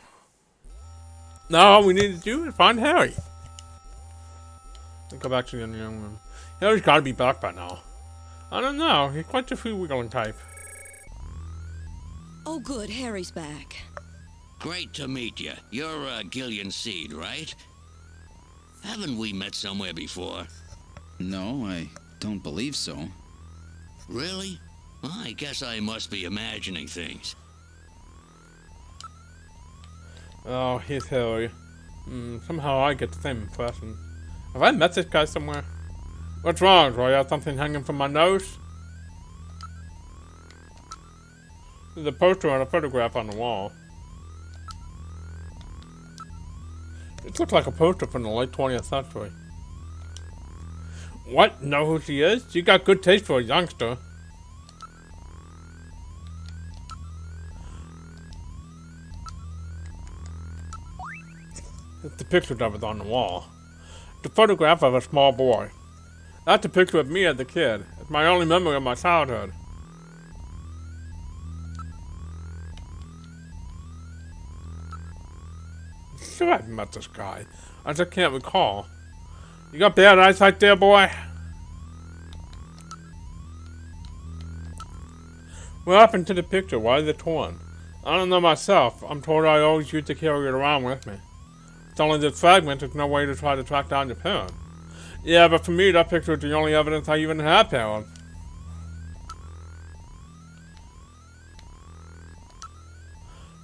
S1: Now all we need to do is find Harry. Let's go back to the young room. Harry's gotta be back by now. I don't know, he's quite the freewheeling type.
S6: Oh good, Harry's back.
S8: Great to meet you. You're Gillian Seed, right? Haven't we met somewhere before?
S5: No, I don't believe so.
S8: Really? Well, I guess I must be imagining things.
S1: Oh, he's Harry. Somehow I get the same impression. Have I met this guy somewhere? What's wrong? Do I have something hanging from my nose? There's a poster and a photograph on the wall. It looks like a poster from the late 20th century. What? Know who she is? You got good taste for a youngster. It's the picture that was on the wall. The photograph of a small boy. That's a picture of me as a kid. It's my only memory of my childhood. Sure, I've met this guy. I just can't recall. You got bad eyesight there, boy? What happened to the picture? Why is it torn? I don't know myself. I'm told I always used to carry it around with me. It's only this fragment, there's no way to try to track down your parent. Yeah, but for me, that picture is the only evidence I even have parents.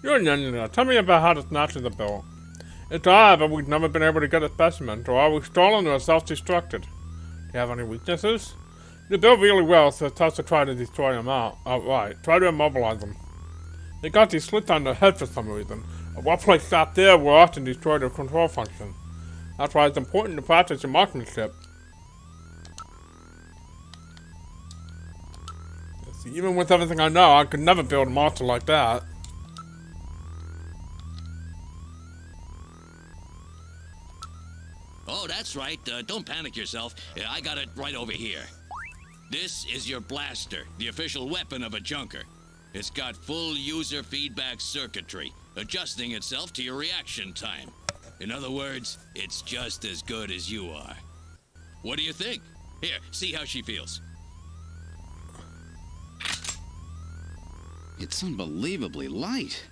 S1: You're an engineer. Tell me about how the snatchers are built. It's odd, but we've never been able to get a specimen, or are we stolen or self-destructed? Do you have any weaknesses? They're built really well, so it's tough to try to destroy them outright. Try to immobilize them. They got these slits on their head for some reason. At one place out there will often destroy their control function. That's why it's important to practice your marksmanship. See, even with everything I know, I could never build a monster like that.
S8: Oh, that's right. Don't panic yourself. I got it right over here. This is your blaster, the official weapon of a junker. It's got full user feedback circuitry, adjusting itself to your reaction time. In other words, it's just as good as you are. What do you think? Here, see how she feels.
S5: It's unbelievably light.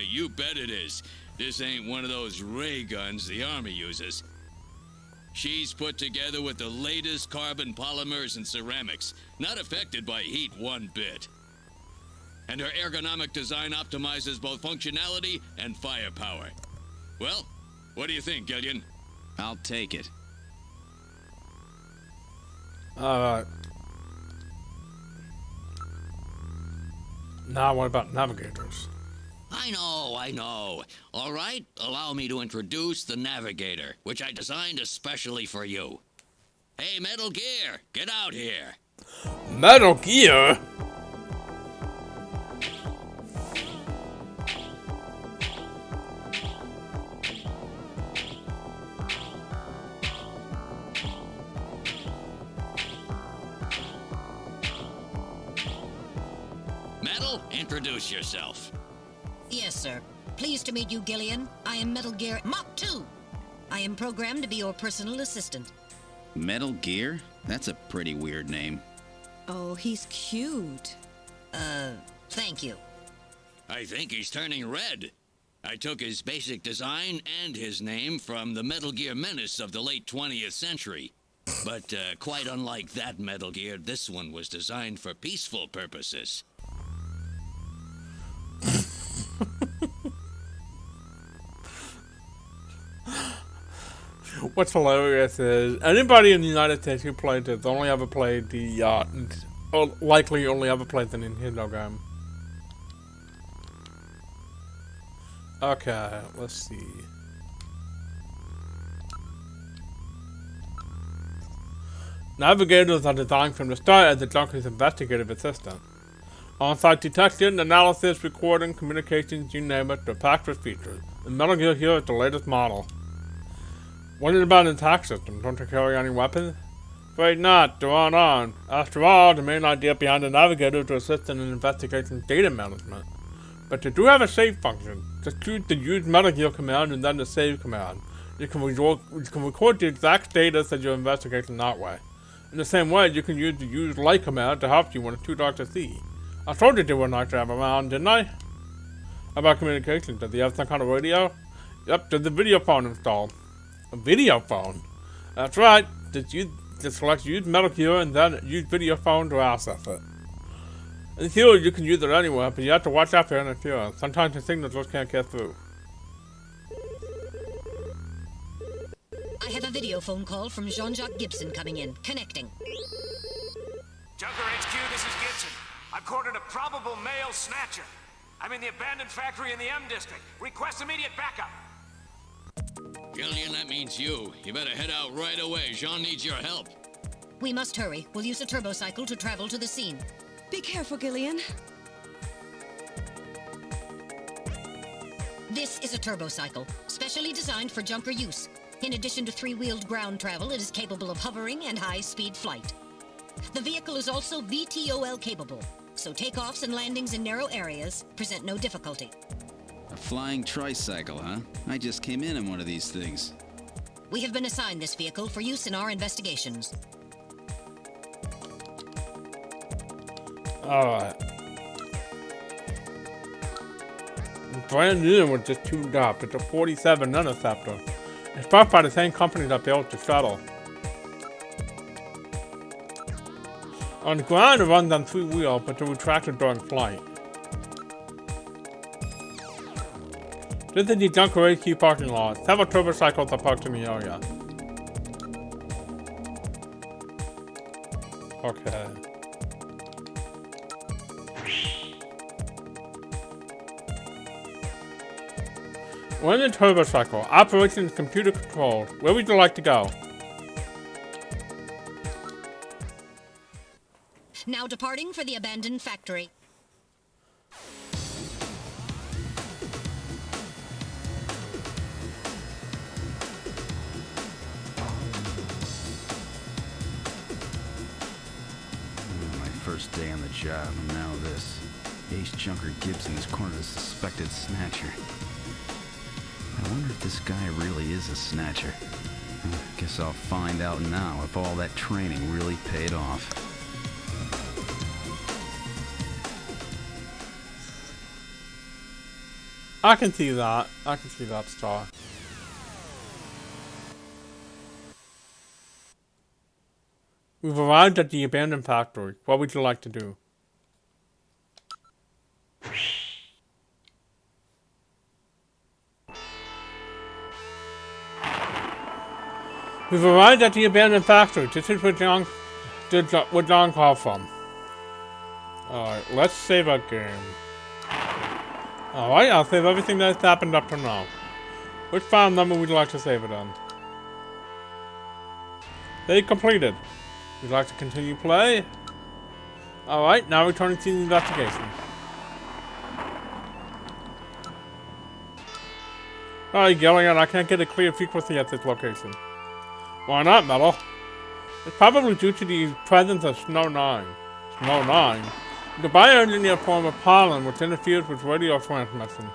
S8: You bet it is. This ain't one of those ray guns the Army uses. She's put together with the latest carbon polymers and ceramics, not affected by heat one bit.
S7: and her ergonomic design optimizes both functionality and firepower. Well, what do you think, Gillian?
S5: I'll take it.
S1: Alright. Now what about navigators?
S8: I know. All right, allow me to introduce the Navigator, which I designed especially for you. Hey, Metal Gear, get out here.
S1: Metal Gear?
S8: Metal, introduce yourself.
S9: Yes, sir. Pleased to meet you, Gillian. I am Metal Gear Mach 2. I am programmed to be your personal assistant.
S5: Metal Gear? That's a pretty weird name.
S6: Oh, he's cute.
S9: Thank you.
S8: I think he's turning red. I took his basic design and his name from the Metal Gear menace of the late 20th century. But quite unlike that Metal Gear, this one was designed for peaceful purposes.
S1: What's hilarious is anybody in the United States who played this only ever played the likely only ever played the Nintendo game. Okay, let's see. Navigators are designed from the start as the Junker's investigative assistant. On-site detection, analysis, recording, communications, you name it, they're packed with features. And Metal Gear here is the latest model. What is about an attack system? Don't you carry any weapons? Afraid not, they're on. After all, the main idea behind the Navigator is to assist in an investigation's data management. But they do have a save function. Just choose the use Metal Gear command and then the save command. You can record the exact status of your investigation that way. In the same way, you can use the use light command to help you when it's too dark to see. I told you they were nice to have around, didn't I? How about communication? Does he have some kind of radio? Yep, there's a video phone installed. A video phone? That's right. Just select use Metal Gear and then use video phone to access it. In theory, you can use it anywhere, but you have to watch out for interference. Sometimes the signals just can't get through.
S9: I have a video phone call from Jean-Jacques Gibson coming in. Connecting.
S10: Junker HQ, this is Gibson. I've cornered a probable male snatcher. I'm in the abandoned factory in the M district. Request immediate backup.
S7: Gillian, that means you. You better head out right away. Jean needs your help.
S9: We must hurry. We'll use a turbocycle to travel to the scene.
S6: Be careful, Gillian.
S9: This is a turbocycle, specially designed for Junker use. In addition to three-wheeled ground travel, it is capable of hovering and high-speed flight. The vehicle is also VTOL capable, so takeoffs and landings in narrow areas present no difficulty.
S5: A flying tricycle, huh? I just came in one of these things.
S9: We have been assigned this vehicle for use in our investigations.
S1: Alright. Brand new was just tuned up. It's a 47 Interceptor. It's built by the same company that built the shuttle. On the ground, it runs on three wheels, but they're retracted during flight. This is the Junker HQ parking lot. Several turbocycles are parked in the area. Okay. We're in the turbocycle. Operation is computer controlled. Where would you like to go?
S9: Now departing for the abandoned factory.
S3: My first day on the job, and now this. Ace Junker Gibson has cornered a suspected snatcher. I wonder if this guy really is a snatcher. Guess I'll find out now if all that training really paid off.
S1: I can see that. I can see that star. We've arrived at the abandoned factory. What would you like to do? We've arrived at the abandoned factory. This is where John called from. Alright, let's save our game. Alright, I'll save everything that's happened up to now. Which file number would you like to save it on? Save completed. Would you like to continue play? Alright, now returning to the investigation. Alright, Gillian, I can't get a clear frequency at this location. Why not, Metal? It's probably due to the presence of Snow 9. Snow 9? The bioengineered form of pollen which interferes with radio transmission.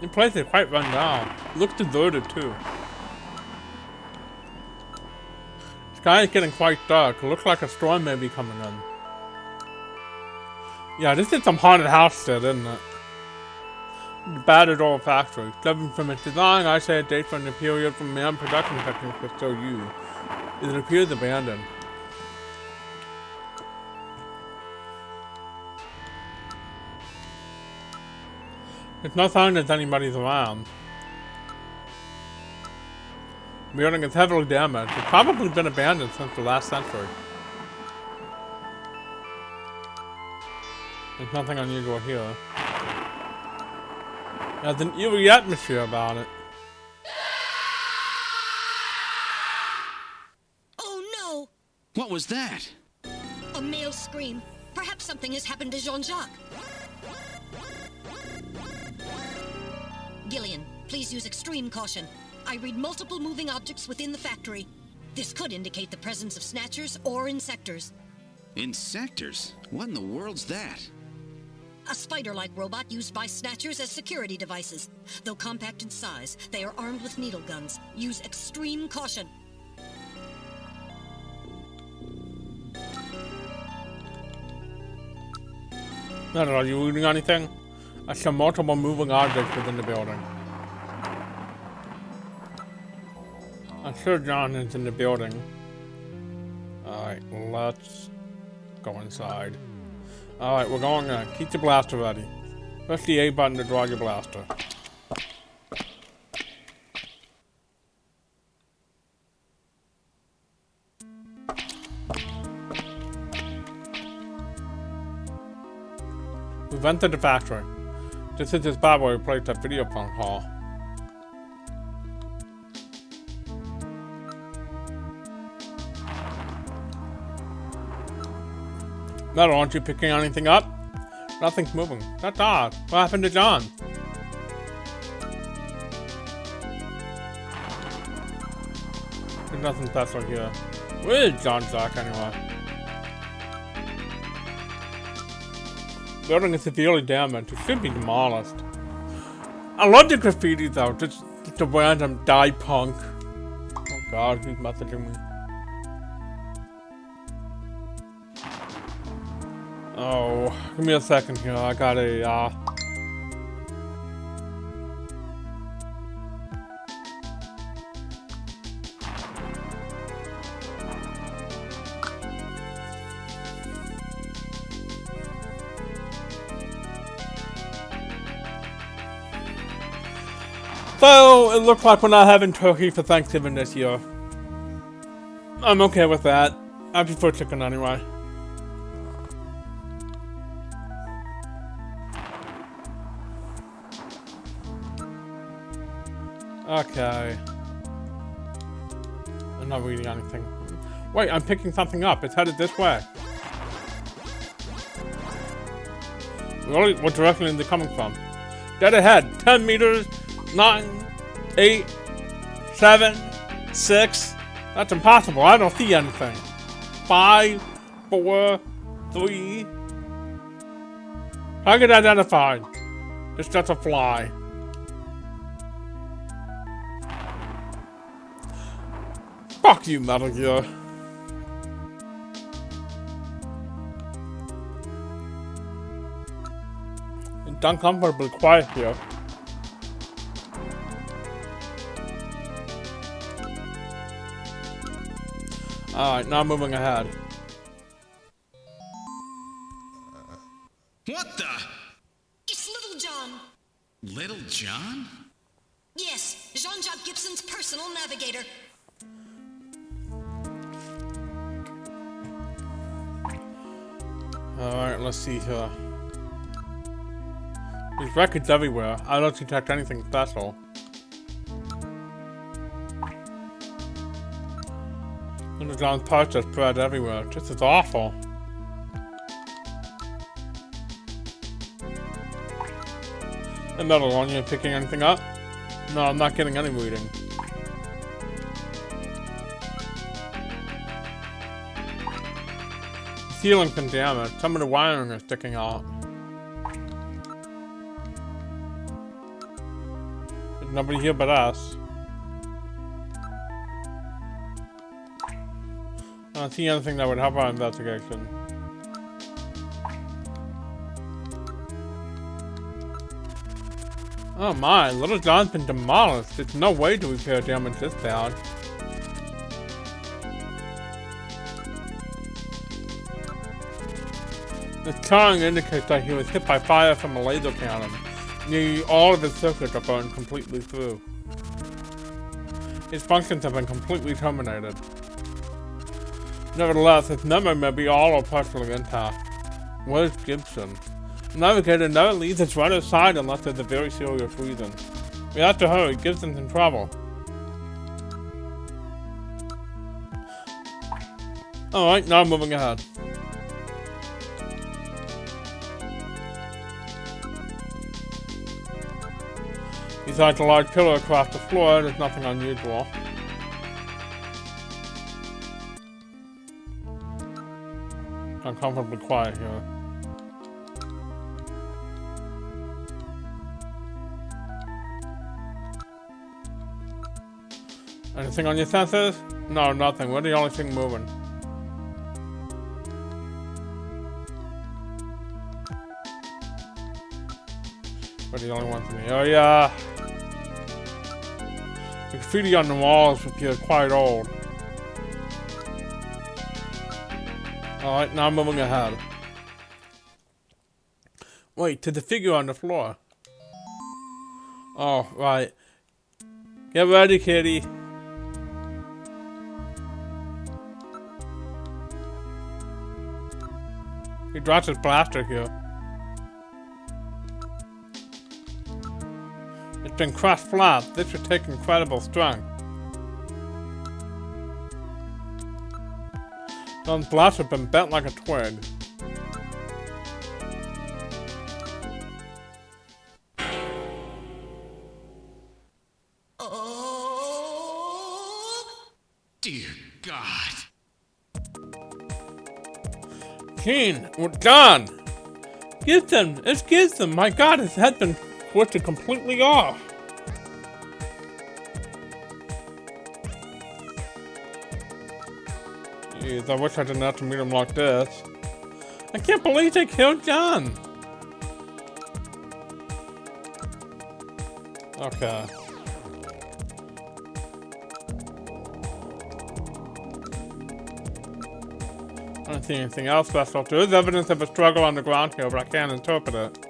S1: The place is quite run down. Looks deserted too. The sky is getting quite dark. It looks like a storm may be coming in. Yeah, this is some haunted house shit, isn't it? The battered old factory. Judging from its design, I say it dates from the period when man production techniques were still used. It appears abandoned. There's no sign that anybody's around. The building is heavily damaged. It's probably been abandoned since the last century. There's nothing unusual here. There's an eerie atmosphere about it.
S9: Oh no!
S5: What was that?
S9: A male scream. Perhaps something has happened to Jean-Jacques. Gillian, please use extreme caution. I read multiple moving objects within the factory. This could indicate the presence of snatchers or insectors.
S5: Insectors? What in the world's that?
S9: A spider-like robot used by snatchers as security devices. Though compact in size, they are armed with needle guns. Use extreme caution.
S1: Metal, are you reading anything? I saw multiple moving objects within the building. I'm sure John is in the building. Alright, let's go inside. Alright, we're going in. Keep your blaster ready. Press the A button to draw your blaster. We've entered the factory. This is the spot where we placed that video phone call. Metal, aren't you picking anything up? Nothing's moving. That's odd. What happened to John? There's nothing special here. Where is Jean-Jacques anyway? The building is severely damaged. It should be demolished. I love the graffiti though. Just a random die punk. Oh god, who's messaging me? Oh, give me a second here. I got a So, it looks like we're not having turkey for Thanksgiving this year. I'm okay with that. I prefer chicken anyway. Okay. I'm not reading anything. Wait, I'm picking something up. It's headed this way. Really? What direction is it coming from? Dead ahead. 10 meters. 9, 8, 7, 6. That's impossible. I don't see anything. 5, 4, 3. Target identified. It's just a fly. Fuck you, Metal Gear. It's uncomfortably quiet here. Alright, now moving ahead.
S3: What the?
S9: It's Little John.
S3: Little John?
S9: Yes, Jean-Jacques Gibson's personal navigator.
S1: Alright, let's see here. There's records everywhere. I don't detect anything special. Little John's parts are spread everywhere. This is awful. And metal on you picking anything up? No, I'm not getting any reading. The ceiling's been damaged. Some of the wiring is sticking out. There's nobody here but us. I don't see anything that would help our investigation. Oh my, Little John's been demolished. There's no way to repair damage this bad. This charring indicates that he was hit by fire from a laser cannon. Nearly all of his circuits are burned completely through. His functions have been completely terminated. Nevertheless, his memory may be all or partially intact. Where's Gibson? The navigator never leaves his right side unless there's a very serious reason. We have to hurry. Gibson's in trouble. Alright, now moving ahead. Besides a large pillar across the floor, there's nothing unusual. Uncomfortably quiet here. Anything on your sensors? No, nothing. We're the only thing moving. We're the only ones in the area. The graffiti on the walls appears quite old. Alright, now I'm moving ahead. Wait, to the figure on the floor. Oh, right. Get ready, kitty. He drops his blaster here. It's been crushed flat. This should take incredible strength. John's blaster has been bent like a twig.
S3: Oh, dear God.
S1: Keen, we're done. Gibson, it's Gibson. My God, his head's been twisted completely off. Jeez, I wish I didn't have to meet him like this. I can't believe they killed John. Okay. I don't see anything else special. There is evidence of a struggle on the ground here, but I can't interpret it.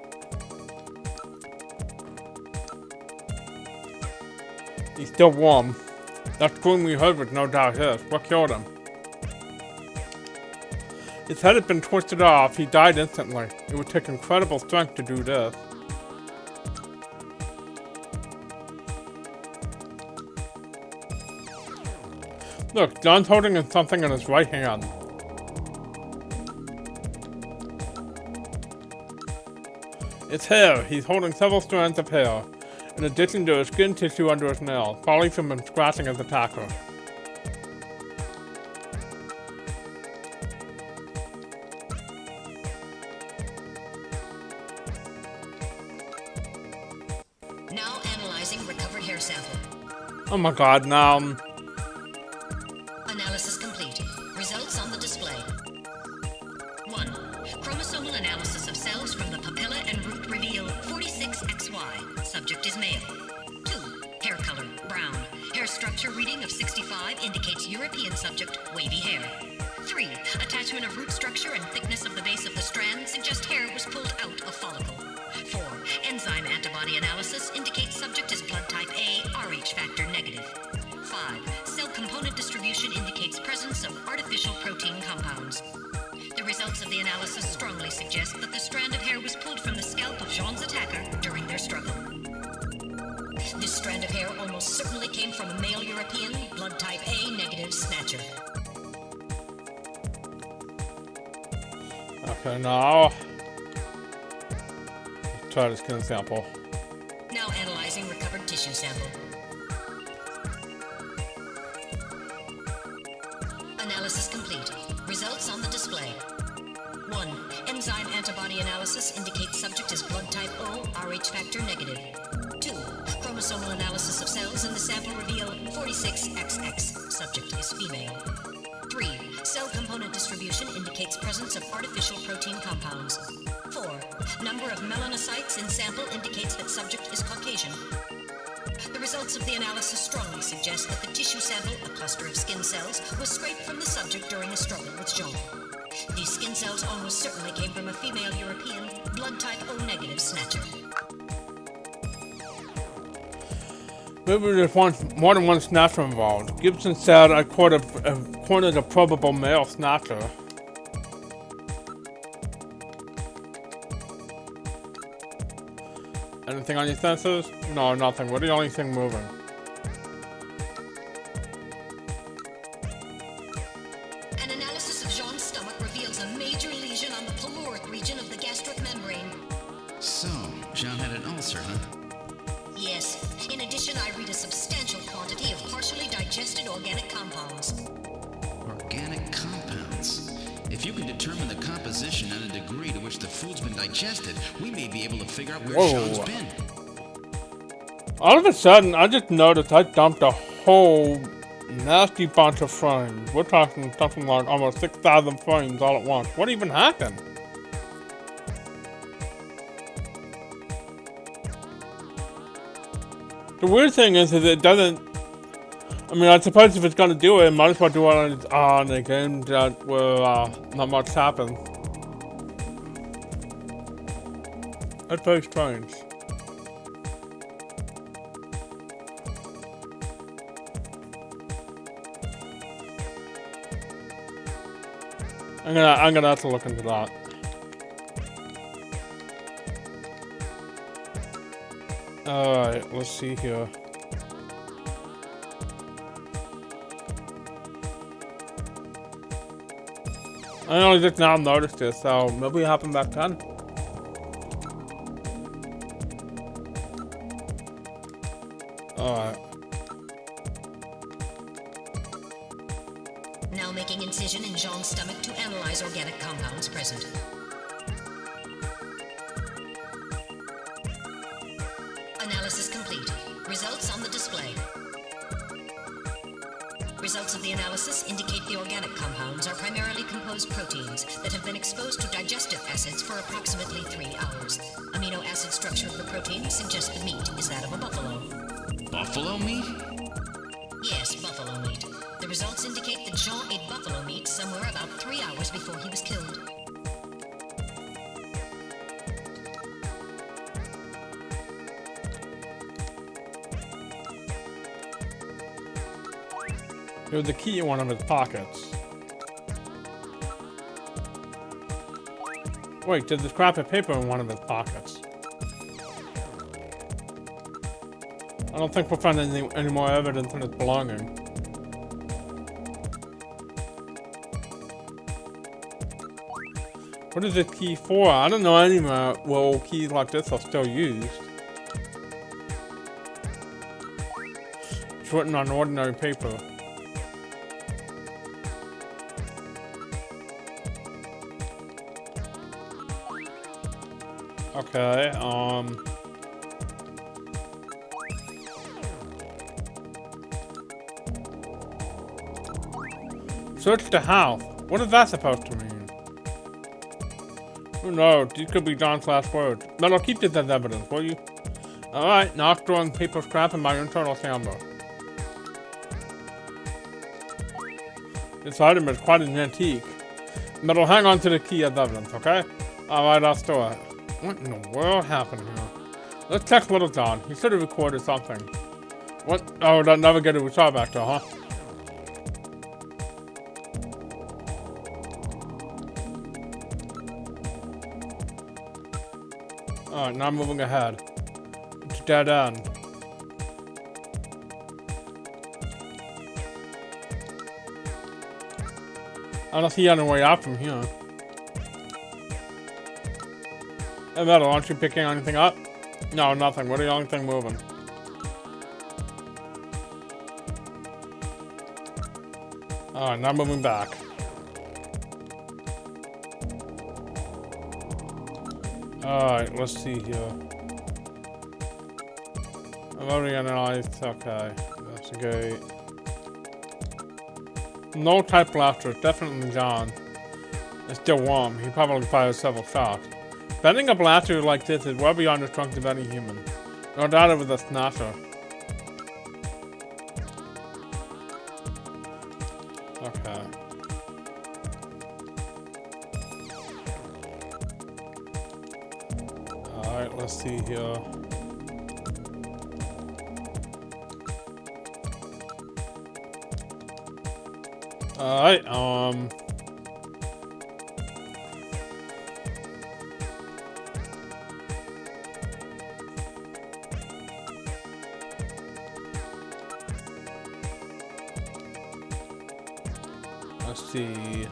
S1: He's still warm. That scream we heard was no doubt his. What killed him? His head had been twisted off. He died instantly. It would take incredible strength to do this. Look, John's holding something in his right hand. It's hair. He's holding several strands of hair, in addition to his skin tissue under his nail, probably from him scratching his attacker.
S9: Now analyzing recovered hair sample.
S1: Oh my God, now.
S9: Analysis complete. Results on the display. 1. Chromosomal analysis of cells from the papilla and root reveal 46XY. Subject is male. 2. Hair color, brown. Hair structure reading of 65 indicates European subject, wavy hair. 3. Attachment of root structure and thickness of the base of the strand suggest hair was pulled out analysis strongly suggests that the strand of hair was pulled from the scalp of Jean's attacker during their struggle. This strand of hair almost certainly came from a male European, blood type A negative snatcher.
S1: Okay, now let's try the skin sample.
S9: Now analyzing recovered tissue sample. Analysis complete. Results on the display. 1. Enzyme antibody analysis indicates subject is blood type O, Rh factor negative. 2. Chromosomal analysis of cells in the sample reveal 46XX. Subject is female. 3. Cell component distribution indicates presence of artificial protein compounds. 4. Number of melanocytes in sample indicates that subject is Caucasian. The results of the analysis strongly suggest that the tissue sample, a cluster of skin cells, was scraped from the subject during a struggle with Jean. These skin cells almost certainly came from a female European, blood type O negative snatcher.
S1: Maybe there's more than one snatcher involved. Gibson said I cornered a probable male snatcher. Anything on your sensors? No, nothing. We're the only thing moving.
S9: An analysis of Jean's stomach reveals a major lesion on the caloric region of the gastric membrane.
S5: So, Jean had an ulcer, huh?
S9: Yes. In addition, I read a substantial quantity of partially digested organic compounds.
S5: Organic compounds. If you can determine the composition and the degree to which the food's been digested, we may be able to figure out where Sean's been.
S1: All of a sudden, I just noticed I dumped a whole nasty bunch of frames. We're talking something like almost 6,000 frames all at once. What even happened? The weird thing is it doesn't... I mean, I suppose if it's gonna do it, it might as well do it on a game that where not much happens. That's very strange. I'm gonna have to look into that. Alright, let's see here. I only just now noticed this, so maybe it happened back then. Alright.
S9: Now making incision in Jean's stomach to analyze organic compounds present. Analysis complete. Results on the display. Results of the analysis indicate the organic compounds are primarily composed proteins that have been exposed to digestive acids for approximately 3 hours. Amino acid structure of the protein suggests the meat is that of a buffalo.
S5: Buffalo meat?
S9: Yes, buffalo meat. The results indicate that Jean ate buffalo meat somewhere about 3 hours before he was killed.
S1: There was a key in one of his pockets. Wait, there's a scrap of paper in one of his pockets. I don't think we'll find any more evidence in his belongings. What is this key for? I don't know anywhere where keys like this are still used. It's written on ordinary paper. Okay, search the house. What is that supposed to mean? Who knows? These could be John's last words. But I'll keep this as evidence, will you? Alright, now I'm throwing paper scrap in my internal chamber. This item is quite an antique. But I'll hang on to the key as evidence, okay? Alright, I'll store it. What in the world happened here? Let's check Little John. He should have recorded something. What? Oh, that navigator we saw back there, huh? Alright, now I'm moving ahead. It's a dead end. I don't see any way out from here. Hey, Metal, aren't you picking anything up? No, nothing. What are the only thing moving? Alright, now moving back. Alright, let's see here. I've already analyzed. Okay, that's a gate. No type blaster, definitely John. It's still warm. He probably fired several shots. Bending a blaster like this is well beyond the strength of any human. No doubt it was a snatcher. Okay. Alright, let's see here. Alright, let's see.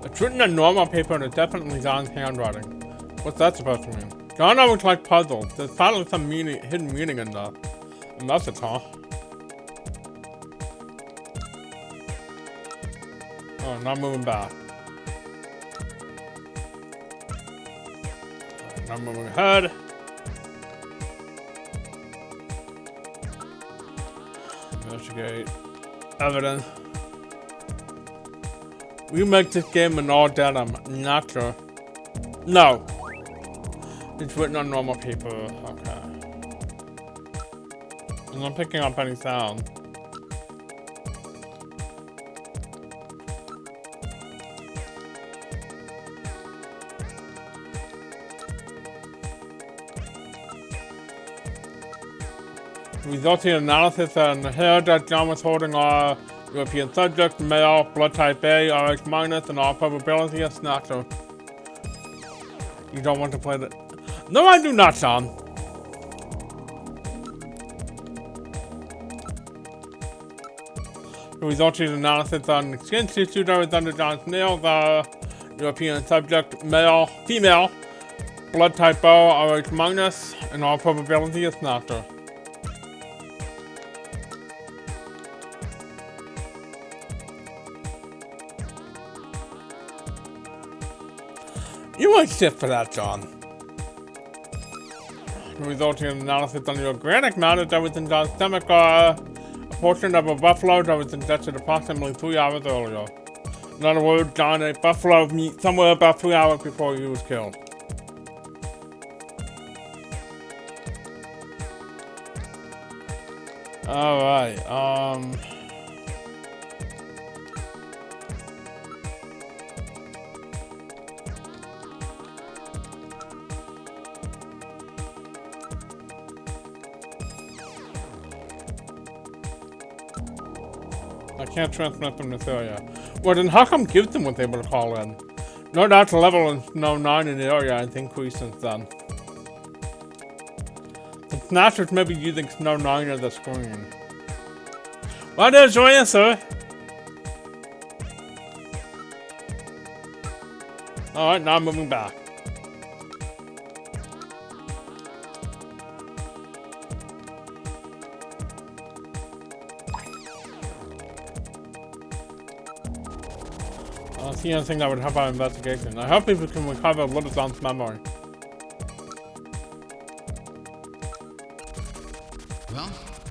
S1: It's written in normal paper and it's definitely John's handwriting. What's that supposed to mean? John always liked puzzles. There's probably some hidden meaning in the message, huh? Oh, now moving back. Right, now moving ahead. Investigate. Evidence. We make this game in all denim. Not sure. No. It's written on normal paper. Okay. I'm not picking up any sound. Resulting analysis on the hair that John was holding are European subject, male, blood type A, RH minus, and all probability a snatcher. You don't want to play that. No, I do not, John. The resulting analysis on skin tissue that was under John's nails are European subject, male, female, blood type O, RH minus, and all probability a snatcher. You ain't shit for that, John. The resulting analysis on the organic matter that was in John's stomach are a portion of a buffalo that was ingested approximately 3 hours earlier. In other words, John ate buffalo meat somewhere about 3 hours before he was killed. Alright, I can't transmit them this area. Well, then how come Gibson was able to call in? No doubt the level in Snow 9 in the area has increased since then. The Snatchers may be using Snow 9 as a screen. What is your answer? Alright, now I'm moving back. I don't see anything that would help our investigation. I hope people can recover Littleton's memory.
S5: Well,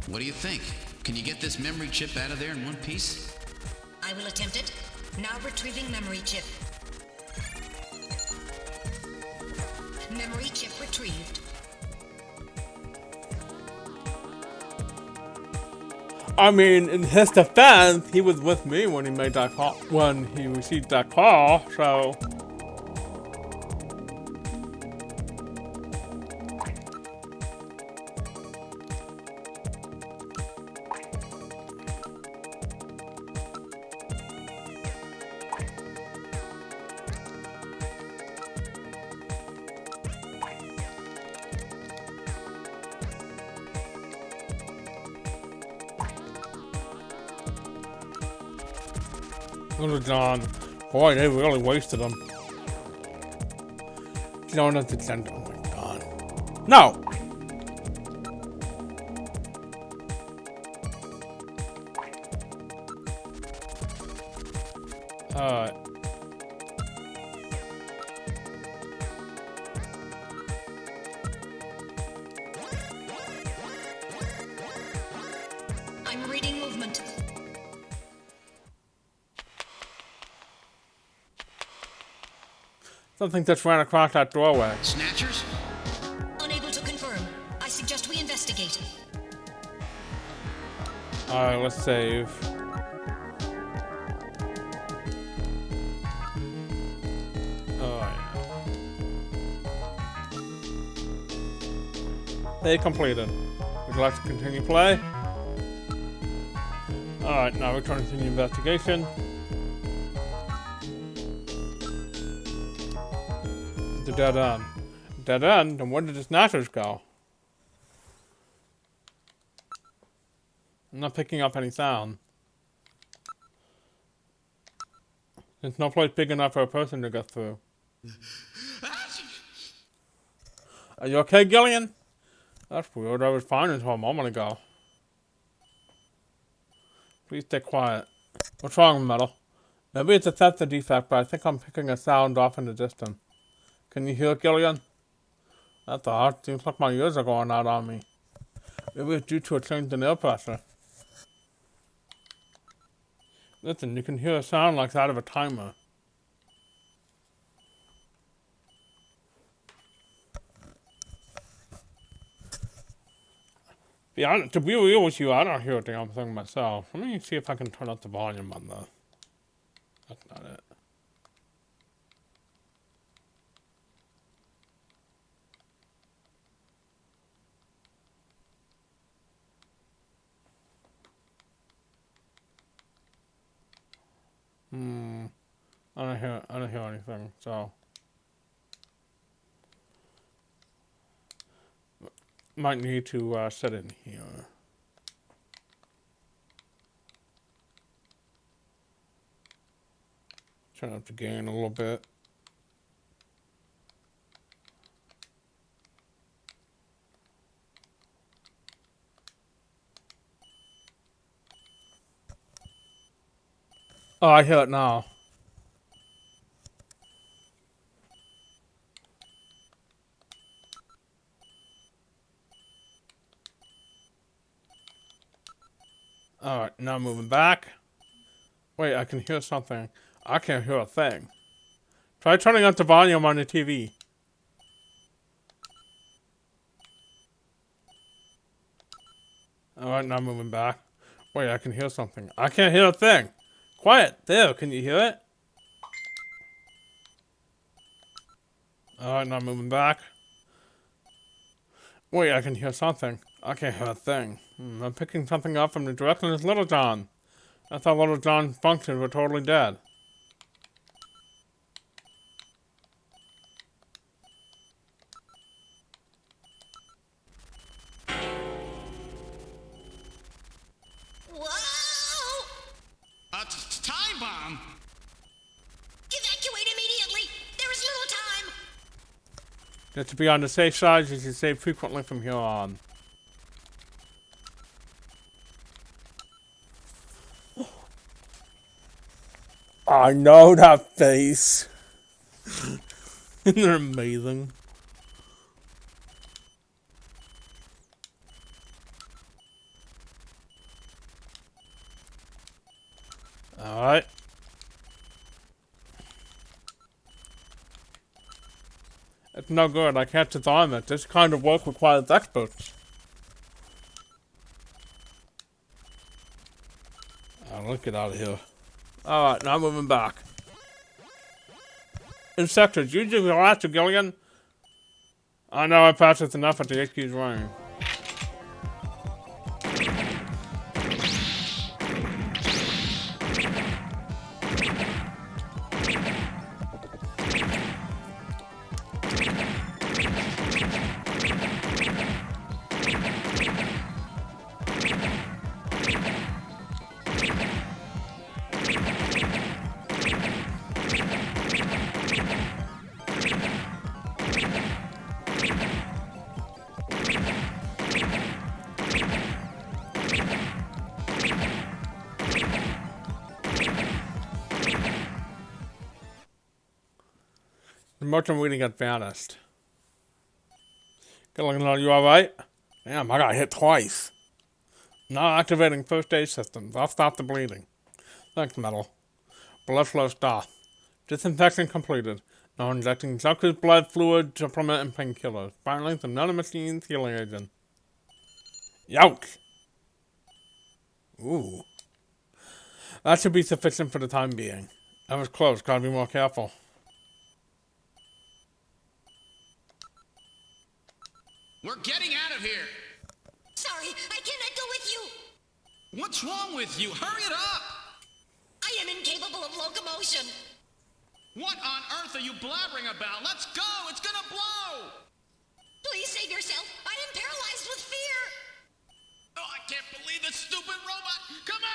S5: what do you think? Can you get this memory chip out of there in one piece?
S9: I will attempt it. Now retrieving memory chip. Memory chip retrieved.
S1: I mean, in his defense, he was with me when he made that call, when he received that call, so. Little John. Boy, they really wasted him. You don't have to send. Oh my god. No! Alright.
S9: I'm reading movement.
S1: Something just ran across that doorway.
S8: Snatchers?
S9: Unable to confirm. I suggest we investigate.
S1: Alright, let's save. Alright. They completed. Would you like to continue play? Alright, now we're trying to continue investigation. The dead end. Dead end? And where did the snatchers go? I'm not picking up any sound. There's no place big enough for a person to get through. Are you okay, Gillian? That's weird. I was fine until a moment ago. Please stay quiet. What's wrong, Metal? Maybe it's a sensor defect, but I think I'm picking a sound off in the distance. Can you hear it, Gillian? That's odd. Seems like my ears are going out on me. Maybe it's due to a change in air pressure. Listen, you can hear a sound like that of a timer. Yeah, to be real with you, I don't hear a damn thing myself. Let me see if I can turn up the volume on the... That's not it. I don't hear anything, so might need to set it in here. Turn up the gain a little bit. Oh, I hear it now. Alright, now moving back. Wait, I can hear something. I can't hear a thing. Try turning up the volume on the TV. Alright, now moving back. Wait, I can hear something. I can't hear a thing. Quiet. There, can you hear it? Alright, now moving back. Wait, I can hear something. I can't hear a thing. I'm picking something up from the direction of Little John. I thought Little John's functions were totally dead.
S9: Whoa!
S8: Time bomb!
S9: Evacuate immediately! There is little time!
S1: Just to be on the safe side, you should save frequently from here on. I know that face. They're amazing. Alright. It's no good. I can't design it. This kind of work requires experts. Let's get out of here. Alright, now moving back. Insectors, use your last Gillian. I know I practiced enough at the HQ's running. motion reading had vanished. Gillian, are you alright? Damn, I got hit twice. Now activating first aid systems. I'll stop the bleeding. Thanks, Metal. Blood flow stopped. Disinfection completed. Now injecting Junker's blood fluid, supplement, and painkillers. Finally, the nanomachines healing agent. Youch! Ooh. That should be sufficient for the time being. That was close. Gotta be more careful.
S5: We're getting out of here!
S9: Sorry, I cannot go with you.
S5: What's wrong with you? Hurry it up!
S9: I am incapable of locomotion.
S5: What on earth are you blabbering about? Let's go! It's gonna blow!
S9: Please save yourself. I am paralyzed with fear.
S5: Oh, I can't believe this stupid robot! Come on!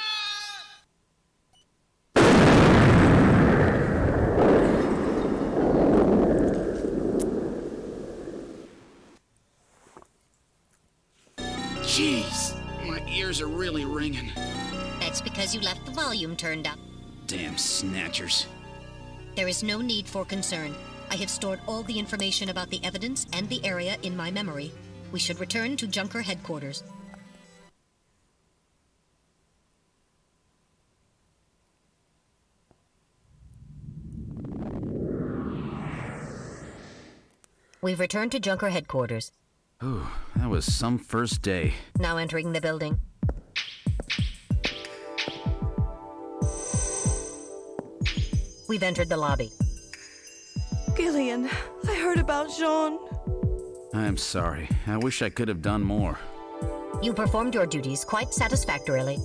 S5: Jeez, my ears are really ringing.
S9: That's because you left the volume turned up.
S5: Damn snatchers.
S9: There is no need for concern. I have stored all the information about the evidence and the area in my memory. We should return to Junker headquarters. We've returned to Junker headquarters.
S5: Ooh, that was some first day.
S9: Now entering the building. We've entered the lobby.
S11: Gillian, I heard about Jean.
S5: I'm sorry. I wish I could have done more.
S9: You performed your duties quite satisfactorily.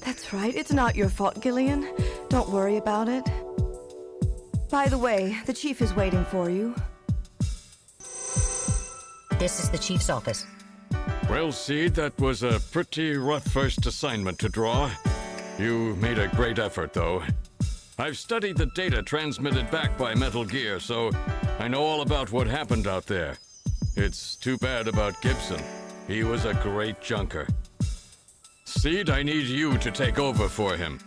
S11: That's right. It's not your fault, Gillian. Don't worry about it. By the way, the chief is waiting for you.
S9: This is the chief's office.
S7: Well, Seed, that was a pretty rough first assignment to draw. You made a great effort, though. I've studied the data transmitted back by Metal Gear, so I know all about what happened out there. It's too bad about Gibson. He was a great junker. Seed, I need you to take over for him.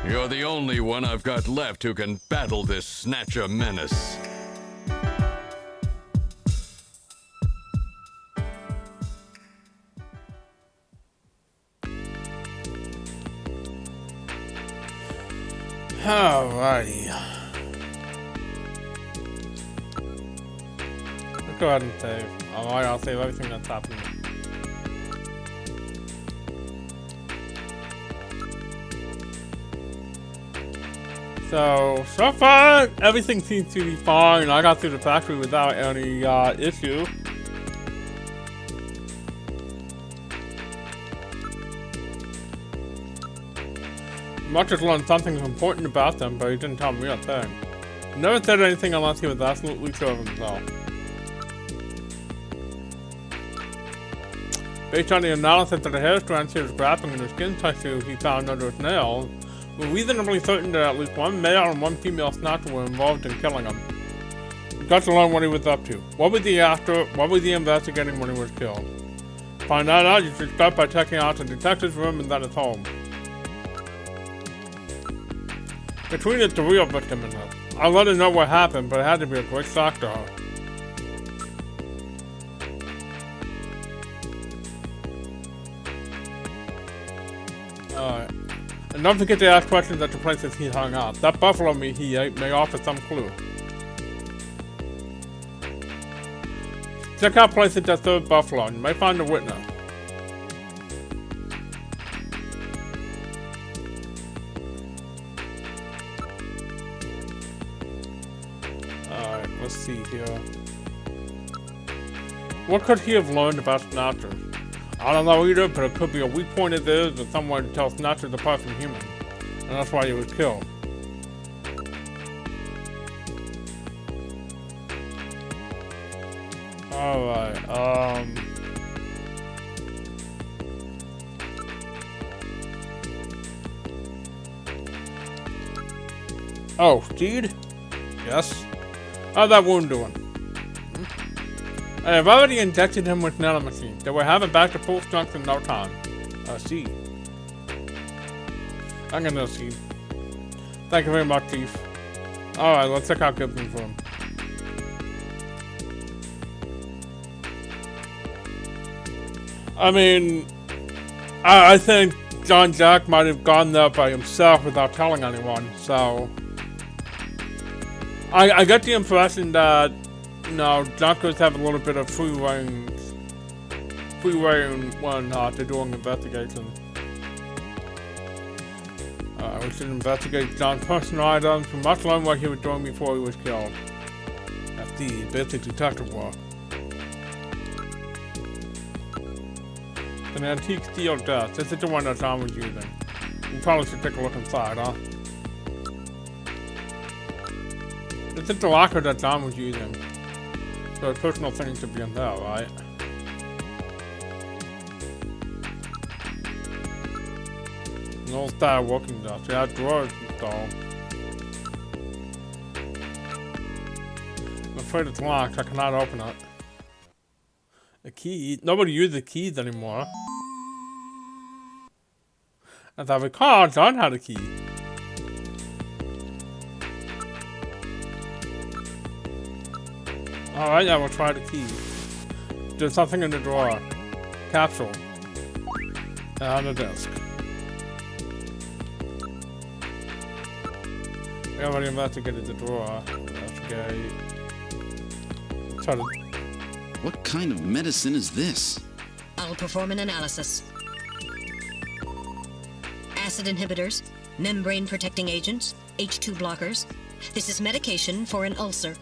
S7: You're the only one I've got left who can battle this snatcher menace.
S1: Alrighty. Let's go ahead and save. Alright, I'll save everything that's happening. So far, everything seems to be fine. I got through the factory without any issue. Mark just learned something important about them, but he didn't tell me a thing. He never said anything unless he was absolutely sure of himself. Based on the analysis of the hair strands he was grabbing and the skin tissue he found under his nails, we're reasonably certain that at least one male and one female snatcher were involved in killing him. We got to learn what he was up to. What was he after? What was he investigating when he was killed? To find that out, you should start by checking out the detective's room and then his home. Katrina is the real victim in this. I'll let her know what happened, but it had to be a great shock to her. Alright. And don't forget to ask questions at the places he hung out. That buffalo meat he ate may offer some clue. Check out places that serve buffalo, and you may find a witness. Alright, let's see here. What could he have learned about snatchers? I don't know either, but it could be a weak point of theirs or some way to tell snatchers apart from humans. And that's why he was killed. Alright, Oh, Steed? Yes? How's that wound doing? I've already injected him with nanomachines. They will have him back to full strength in no time. See. I'm gonna see. Thank you very much, Chief. Alright, let's check out Gibson's room. I mean, I think John Jack might have gone there by himself without telling anyone, so I get the impression that, you know, junkers have a little bit of free reign when they're doing investigation. We should investigate John's personal items. We must learn what he was doing before he was killed. That's the basic detective work. An antique steel desk. This is the one that John was using. We probably should take a look inside, huh? This is the locker that John was using. So his personal things should be in there, right? An old style working desk. Yeah, drawers installed. I'm afraid it's locked. I cannot open it. A key? Nobody uses keys anymore. As I recall, John had a key. Alright, I will try the key. There's something in the drawer. Capsule. And on the desk. I already investigated the drawer. Investigate. Try to...
S5: What kind of medicine is this?
S9: I'll perform an analysis. Acid inhibitors, membrane protecting agents, H2 blockers. This is medication for an ulcer.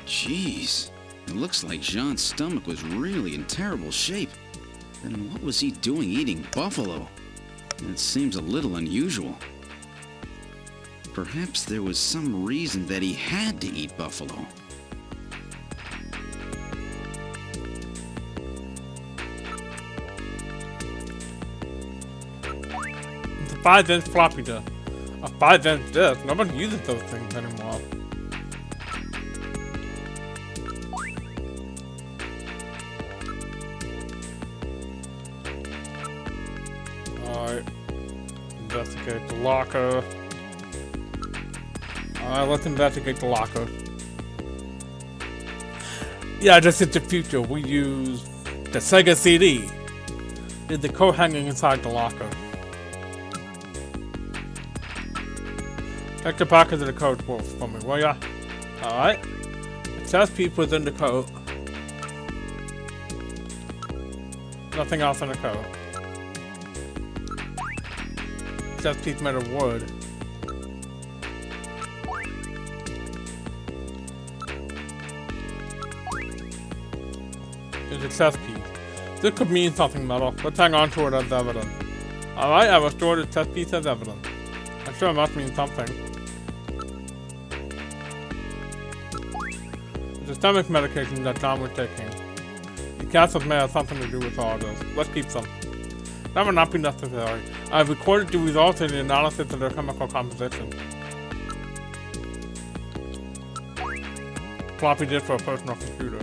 S5: Jeez. It looks like Jean's stomach was really in terrible shape. Then what was he doing eating buffalo? It seems a little unusual. Perhaps there was some reason that he had to eat buffalo.
S1: It's a 5-inch floppy disk. A 5-inch disk. Nobody uses those things anymore. Alright. Investigate the locker. Alright, let's investigate the locker. Yeah, just in the future, we use the Sega CD. There's the code hanging inside the locker. Check the pocket of the code for me, will ya? Alright. The chest piece was in the code. Nothing else in the code. Chest piece made of wood. There's a chest piece. This could mean something metal. Let's hang on to it as evidence. Alright, I will store the chest piece as evidence. I'm sure it must mean something. It's a stomach medication that John was taking. The capsules may have something to do with all this. Let's keep them. That would not be necessary. I have recorded the results in the analysis of their chemical composition. Floppy disk for a personal computer.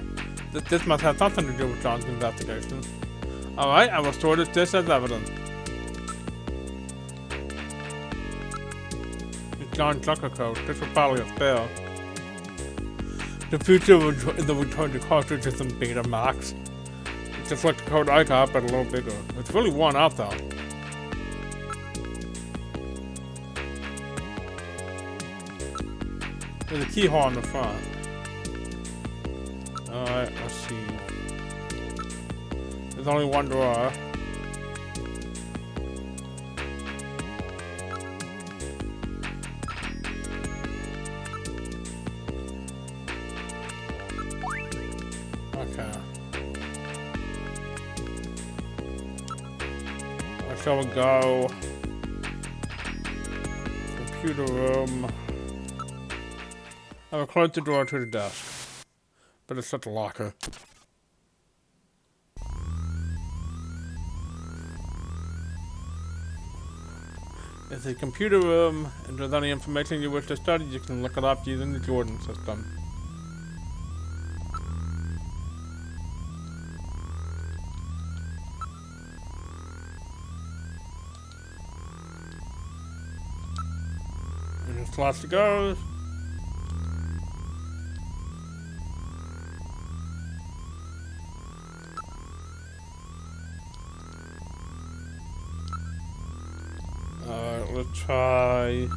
S1: This must have something to do with John's investigation. Alright, I will store this disk as evidence. It's John's Junker code. This was probably a spell. The future is the return to cartridges and Betamax. It's just like the code I got, but a little bigger. It's really worn out though. There's a keyhole on the front. Alright, let's see. There's only one drawer. Okay. Where shall we go? Computer room. I will close the door to the desk. But it's such a locker. It's a computer room, and if there's any information you wish to study, you can look it up using the Jordan system. And there's lots to go. let's try.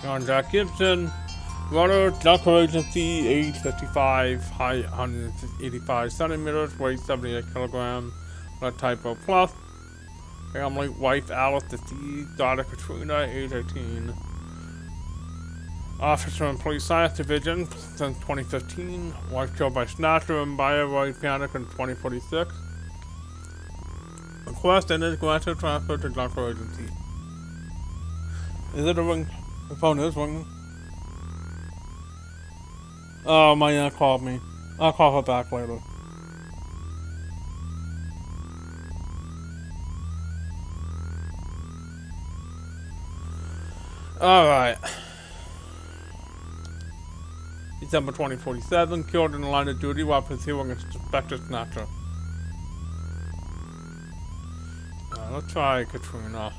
S1: John Jack Gibson, runner, Junker Agency, age 55, height 185 centimeters, weight 78 kilograms, blood type O plus, family, wife Alice, deceased, daughter Katrina, age 18. Officer in Police Science Division since 2015, wife killed by snatcher and bio panic in 2046. Request and is granted transfer to Junker Agency. Is it a ring? The phone is ringing. Oh, my aunt called me. I'll call her back later. Alright. December 2047, killed in the line of duty while pursuing a suspected snatcher. Let's try Katrina.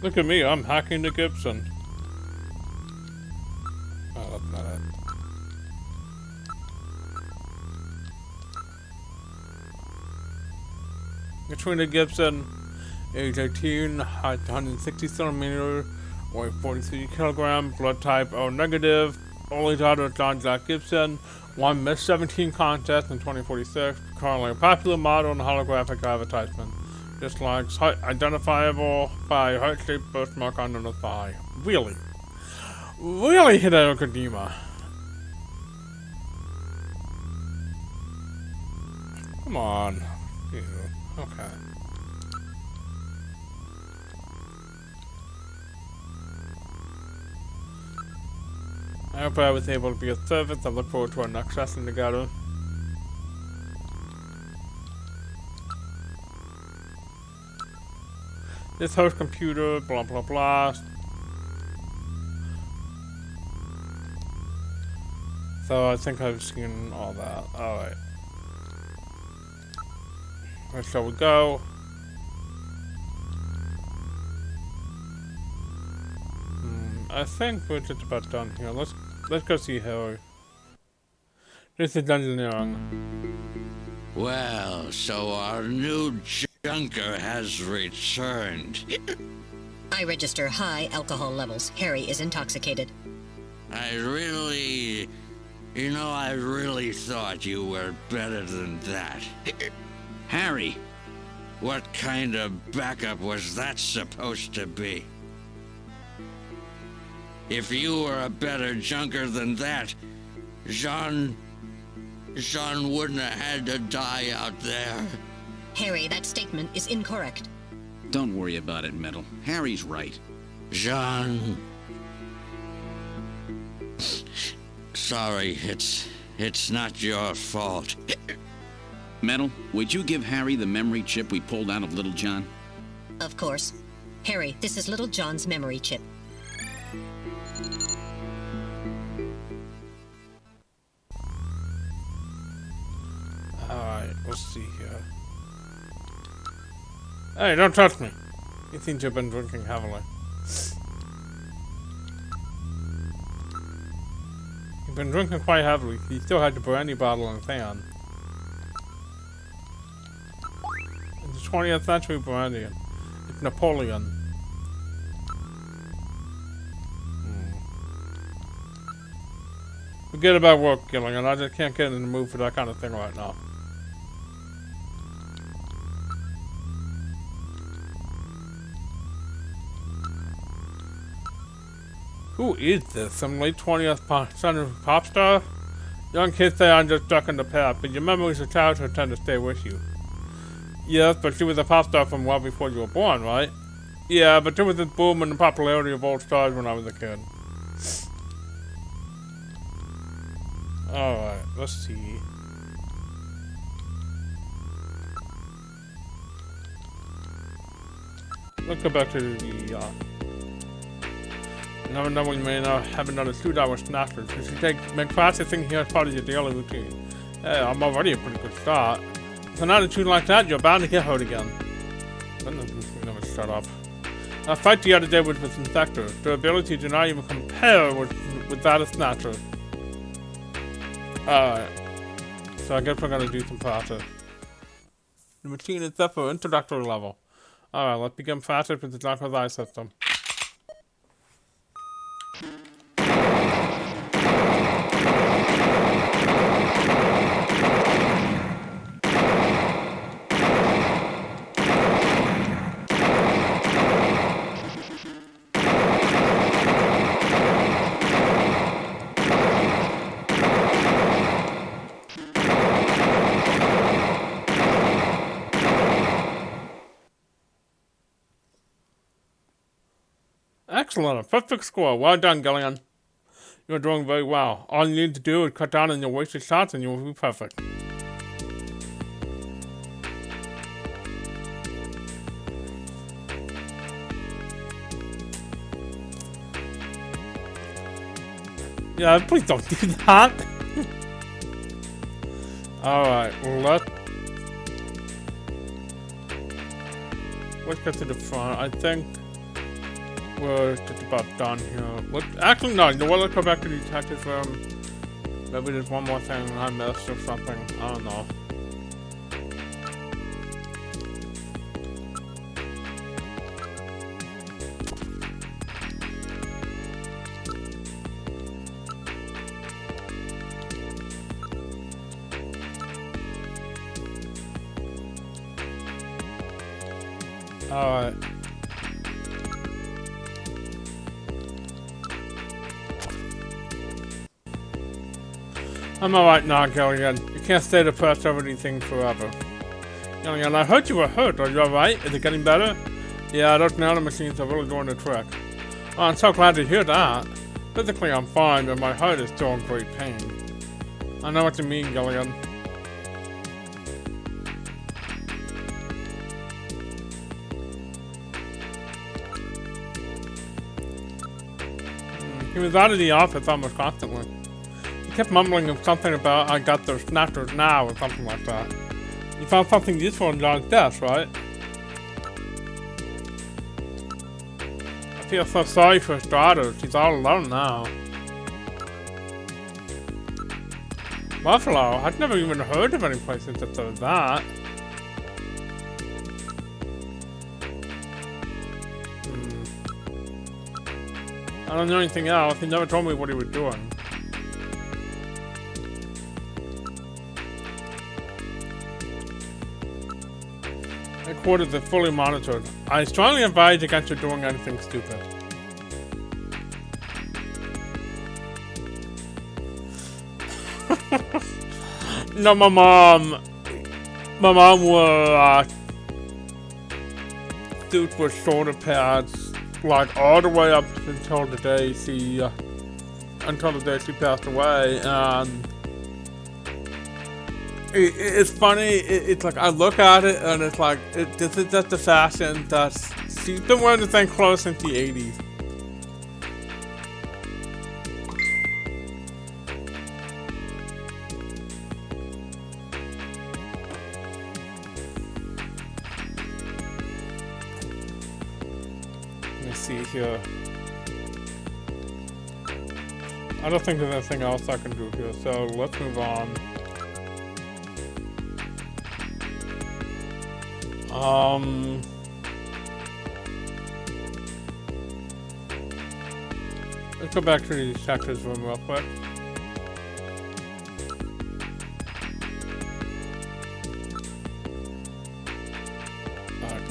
S1: Look at me, I'm hacking the Gibson. Oh, that's not it. Katrina Gibson, age 18, height 160 centimeters, weight 43 kilograms, blood type O negative, only daughter of John Jack Gibson, won Miss 17 contest in 2046, currently a popular model and holographic advertisement. Dislikes identifiable by heart-shaped birthmark under the thigh. Really? Really, Hideo Kojima? Come on. Ew. Okay. I hope I was able to be of service. I look forward to our next session together. This host computer, blah blah blah. So I think I've seen all that. Alright. Where shall we go? I think we're just about done here. Let's go see Harry. This is engineering.
S8: Well, so our new junker has returned.
S9: I register high alcohol levels. Harry is intoxicated.
S8: I really thought you were better than that.
S5: Harry!
S8: What kind of backup was that supposed to be? If you were a better junker than that, Jean wouldn't have had to die out there.
S9: Harry, that statement is incorrect.
S5: Don't worry about it, Metal. Harry's right.
S8: Jean... Sorry, it's not your fault.
S5: Metal, would you give Harry the memory chip we pulled out of Little John?
S9: Of course. Harry, this is Little John's memory chip.
S1: Alright, let's see here. Hey, don't touch me! You think you've been drinking heavily. You've been drinking quite heavily. You still had the brandy bottle in his hand. It's the 20th century brandy. It's Napoleon. Forget about work, Gilligan. I just can't get in the mood for that kind of thing right now. Who is this? Some late 20th century pop star? Young kids say I'm just stuck in the past, but your memories of childhood tend to stay with you. Yes, but she was a pop star from well before you were born, right? Yeah, but there was this boom in the popularity of old stars when I was a kid. Alright, let's see. let's go back to the, never know when you may not have another 2-hour snatcher. You should make practicing here as part of your daily routine. Hey, I'm already a pretty good start. With an attitude like that, you're bound to get hurt again. Never shut up. That fight the other day with Infector. Their ability to not even compare with that of Snatcher. Alright. So I guess we're gonna do some practice. The machine is set for introductory level. Alright, let's begin practice with the Dark's Eye system. Excellent, a perfect score. Well done, Gillian. You're doing very well. All you need to do is cut down on your wasted shots and you will be perfect. Yeah, please don't do that. Alright, let's get to the front. I think we're just about done here. Actually, no, you know what? Let's go back to the detective's room. Maybe there's one more thing I missed or something. I don't know. Alright. I'm alright now, Gillian. You can't stay depressed over these things forever. Gillian, I heard you were hurt. Are you alright? Is it getting better? Yeah, those nanomachines are really doing the trick. Oh, I'm so glad to hear that. Physically, I'm fine, but my heart is still in great pain. I know what you mean, Gillian. He was out of the office almost constantly. He kept mumbling something about I got their snatchers now or something like that. You found something useful in John's desk, right? I feel so sorry for his daughter. She's all alone now. Buffalo? I've never even heard of any places that does that. I don't know anything else. He never told me what he was doing. Headquarters is fully monitored. I strongly advise against you doing anything stupid. No, my mom wore suits with shoulder pads. Like all the way up until the day she passed away, and it's funny. It's like I look at it and it's like this is just the fashion that she's been wearing the same clothes since the 80s. See here. I don't think there's anything else I can do here, so let's move on. Let's go back to the detective's room real quick.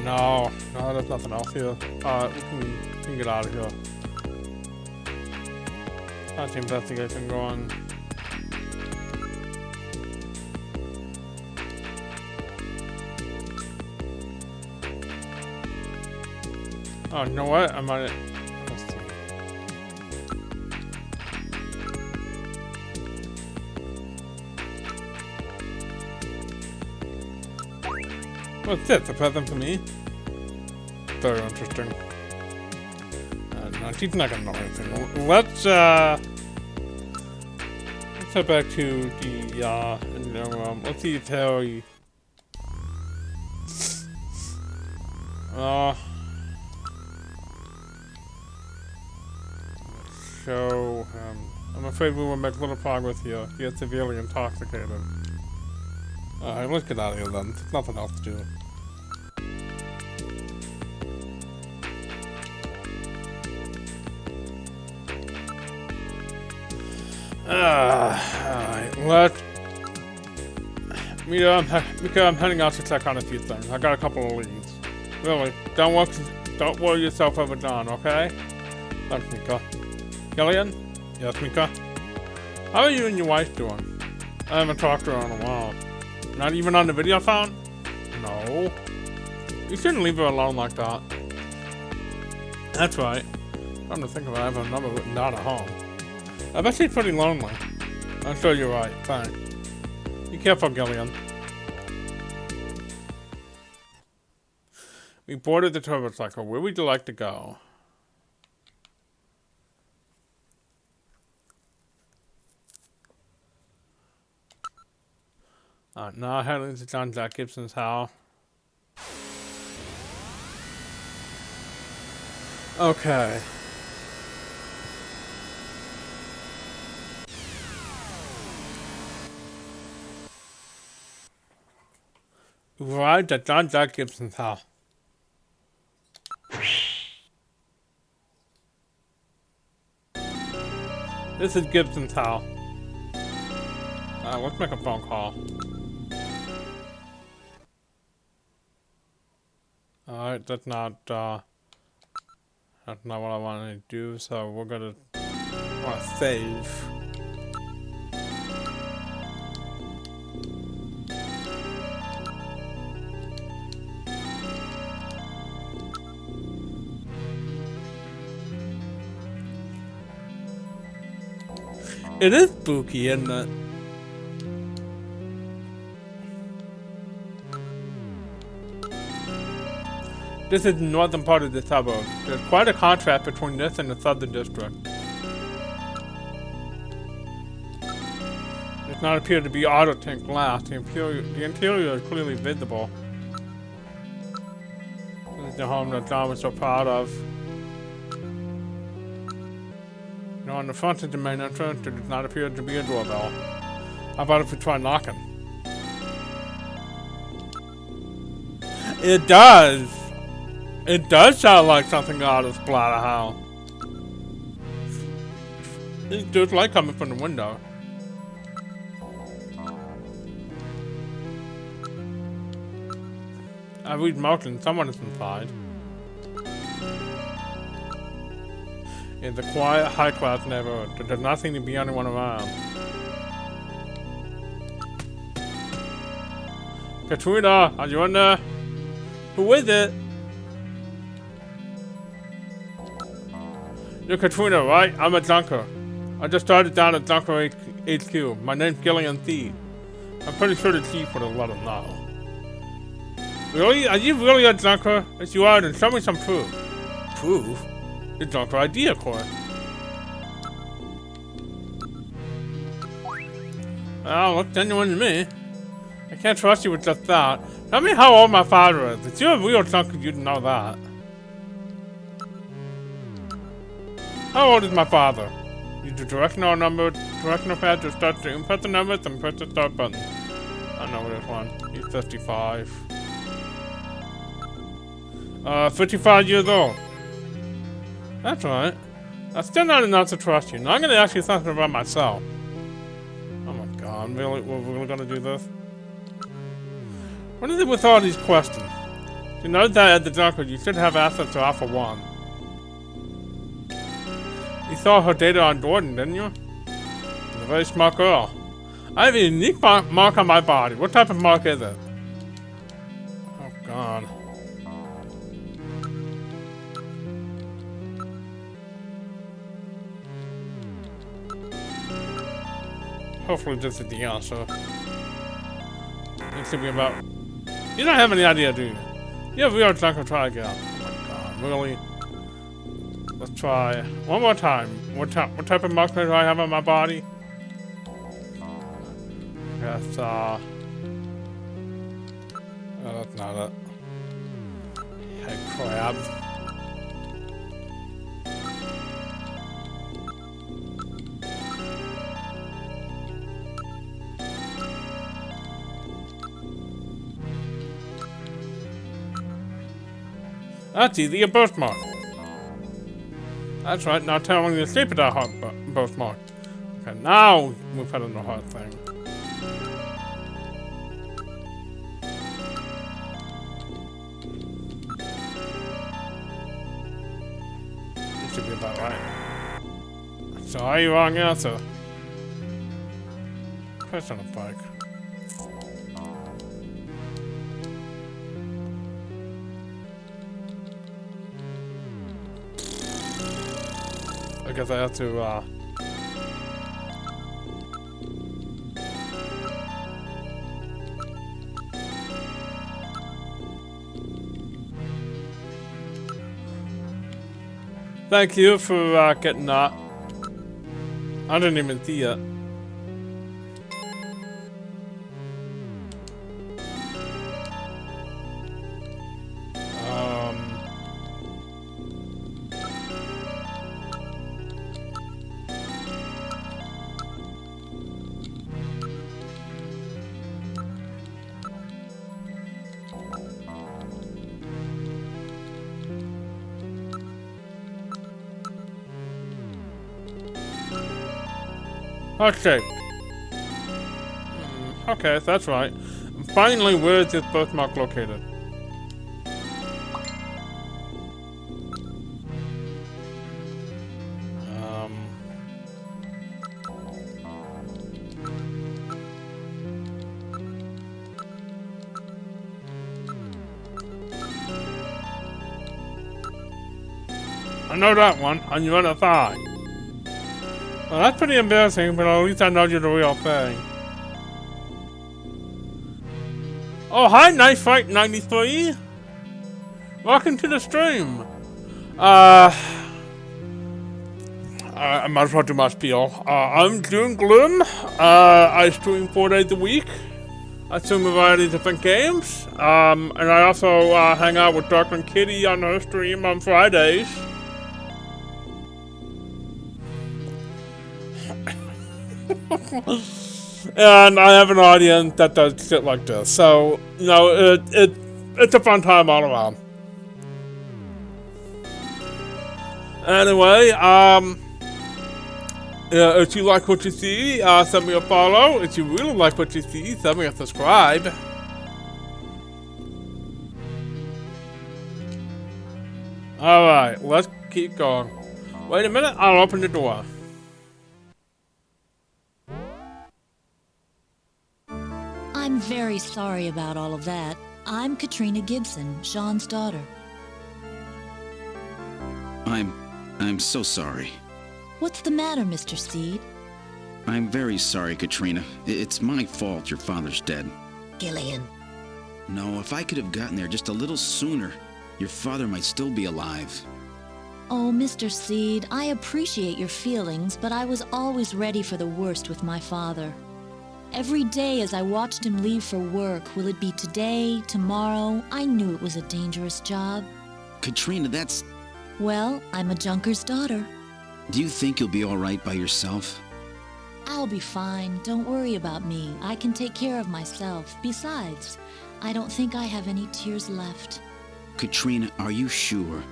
S1: No, there's nothing else here. We can get out of here. How's the investigation going? Oh, you know what? I might. Let's see. What's this? A present for me? very interesting. No, she's not gonna know anything. Let's head back to the engine room. Let's see if Harry. So, I'm afraid we will make little progress here. He is severely intoxicated. Alright, let's get out of here then. There's nothing else to do. Alright, let's... Mika, I'm heading out to check on a few things. I got a couple of leads. Really, don't worry yourself over Don, okay? Thanks, Mika. Gillian? Yes, Mika? How are you and your wife doing? I haven't talked to her in a while. Not even on the video phone? No. You shouldn't leave her alone like that. That's right. I'm to think of it, I have a number written down at home. I bet she's pretty lonely. I'm sure you're right. Thanks. Be careful, Gillian. We boarded the turbocycle. Where would you like to go? Now heading to John Jack Gibson's house. Okay. We arrived at John Jack Gibson's house. This is Gibson's house. Let's make a phone call. Alright, that's not what I want to do, so we're gonna want to save. It is spooky, isn't it? This is the northern part of the suburb. There's quite a contrast between this and the southern district. It does not appear to be auto tint glass. The interior is clearly visible. This is the home that John was so proud of. You know, on the front of the main entrance, there does not appear to be a doorbell. How about if we try knocking? It does! It does sound like something out of Splatterhouse. There's light coming from the window. I read motion, someone is inside. In the quiet, high-class neighborhood, there does not seem to be anyone around. Katrina, are you in there? Who is it? You're Katrina, right? I'm a junker. I just started down at Junker HQ. My name's Gillian Thied. I'm pretty sure the chief would have let him know. Really? Are you really a junker? If you are, then show me some proof. Proof? The junker ID, of course. Well, looks genuine to me. I can't trust you with just that. Tell me how old my father is. If you're a real junker, you'd know that. How old is my father? Use the directional pad to start to input the numbers and press the start button. I know this one. He's 55. 55 years old. That's right. That's still not enough to trust you. Now I'm gonna ask you something about myself. Oh my god, really? We're really gonna do this? What is it with all these questions? You know that at the junker you should have access to Alpha 1. You saw her data on Jordan, didn't you? She's a very smart girl. I have a unique mark on my body. What type of mark is it? Oh god. Hopefully this is the answer. It should be about... You don't have any idea, do you? You're a real junker, try again. Oh my god. Really? Let's try one more time. What type of marker do I have on my body? That's oh, that's not it. Hey, crap. That's easy, a birthmark. That's right, not telling you to sleep at that hot birthmark. Okay, now we put in the hot thing. This should be about right. Sorry, wrong answer. Push on a bike. I guess I have to, Thank you for, getting that. I didn't even see it. Okay. Okay, that's right. Finally, where is this birthmark located? I know that one, on your other thigh. Well, that's pretty embarrassing, but at least I know you're the real thing. Oh, hi, Nice Fight 93! Welcome to the stream! I might as well do my spiel. I'm doing Gloom. I stream 4 days a week. I stream a variety of different games. And I also hang out with Dark and Kitty on her stream on Fridays. And I have an audience that does shit like this, so you know it's a fun time all around. Anyway, if you like what you see, send me a follow. If you really like what you see, send me a subscribe. All right, let's keep going. Wait a minute, I'll open the door.
S12: I'm very sorry about all of that. I'm Katrina Gibson, Sean's daughter.
S5: I'm so sorry.
S12: What's the matter, Mr. Seed?
S5: I'm very sorry, Katrina. It's my fault your father's dead.
S9: Gillian.
S5: No, if I could have gotten there just a little sooner, your father might still be alive.
S12: Oh, Mr. Seed, I appreciate your feelings, but I was always ready for the worst with my father. Every day as I watched him leave for work, will it be today, tomorrow? I knew it was a dangerous job.
S5: Katrina, that's...
S12: Well, I'm a junker's daughter.
S5: Do you think you'll be all right by yourself?
S12: I'll be fine. Don't worry about me. I can take care of myself. Besides, I don't think I have any tears left.
S5: Katrina, are you sure?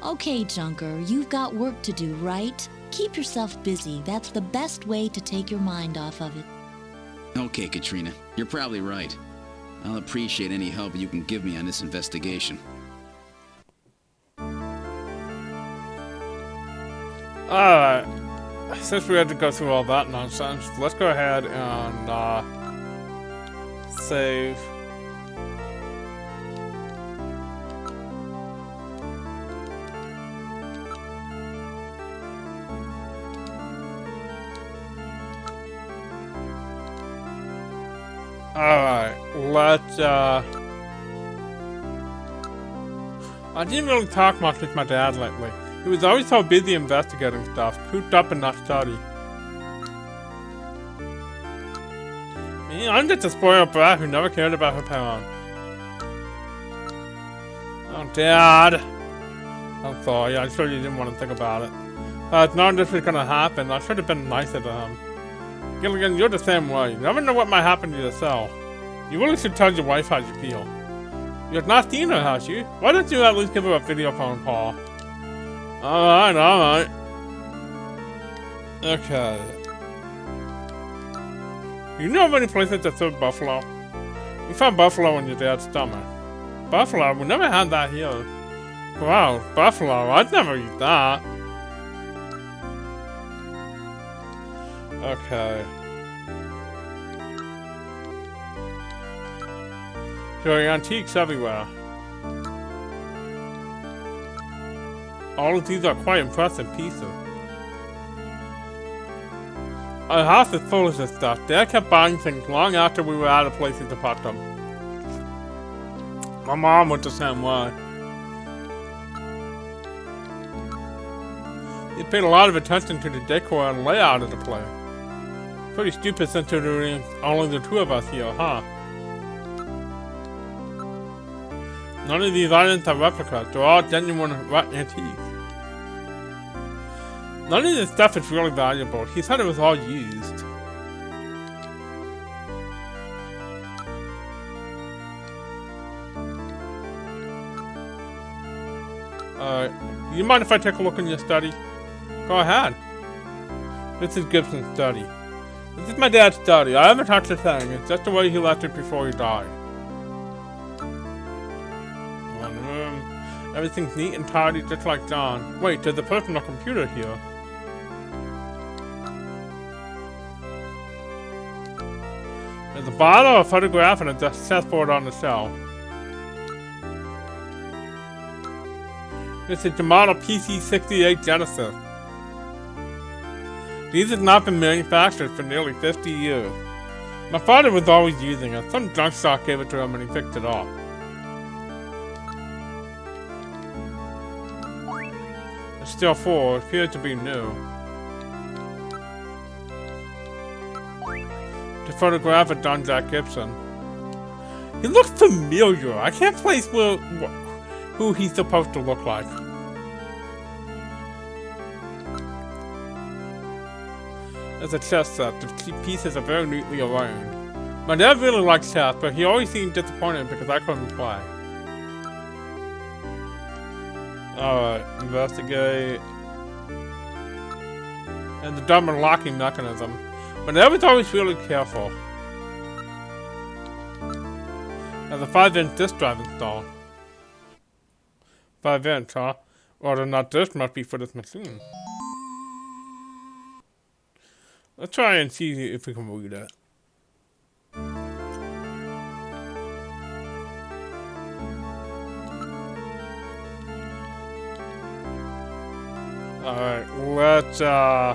S12: Okay, Junker, you've got work to do, right? Keep yourself busy. That's the best way to take your mind off of it.
S5: Okay, Katrina. You're probably right. I'll appreciate any help you can give me on this investigation.
S1: Alright. Since we had to go through all that nonsense, let's go ahead and save. Alright, let's I didn't really talk much with my dad lately. He was always so busy investigating stuff, cooped up in that study. Me, I'm just a spoiled brat who never cared about her parents. Oh, Dad. I'm sorry, I'm sure you didn't want to think about it. Knowing this was gonna happen, I should have been nicer to him. Gilligan, you're the same way. You never know what might happen to yourself. You really should tell your wife how you feel. You've not seen her, has she? Why don't you at least give her a video phone call? Alright. Okay. You know of any places that serve buffalo? We found buffalo in your dad's stomach. Buffalo? We never had that here. Wow, buffalo. I'd never eat that. Okay. There are antiques everywhere. All of these are quite impressive pieces. Our house is full of this stuff. Dad kept buying things long after we were out of places to put them. My mom went the same way. He paid a lot of attention to the decor and layout of the place. Pretty stupid since there are only the two of us here, huh? None of these items are replicas. They're all genuine antiques. None of this stuff is really valuable. He said it was all used. Do you mind if I take a look in your study? Go ahead. This is Gibson's study. This is my dad's study. I haven't touched a thing. It's just the way he left it before he died. One room. Everything's neat and tidy, just like John. Wait, there's a personal computer here. There's a bottle, a photograph, and a chessboard on the shelf. This is the model PC-68 Genesis. These have not been manufactured for nearly 50 years. My father was always using it. Some junk shop gave it to him and he picked it up. It's still full. It appears to be new. The photograph of Don Jack Gibson. He looks familiar. I can't place who he's supposed to look like. There's a chess set. The pieces are very neatly arranged. My dad really likes chess, but he always seemed disappointed because I couldn't play. Alright, investigate. And the dumb unlocking mechanism. My dad was always really careful. There's a 5-inch disk drive installed. 5-inch, huh? Or not, this must be for this machine. Let's try and see if we can read it. Alright, let's the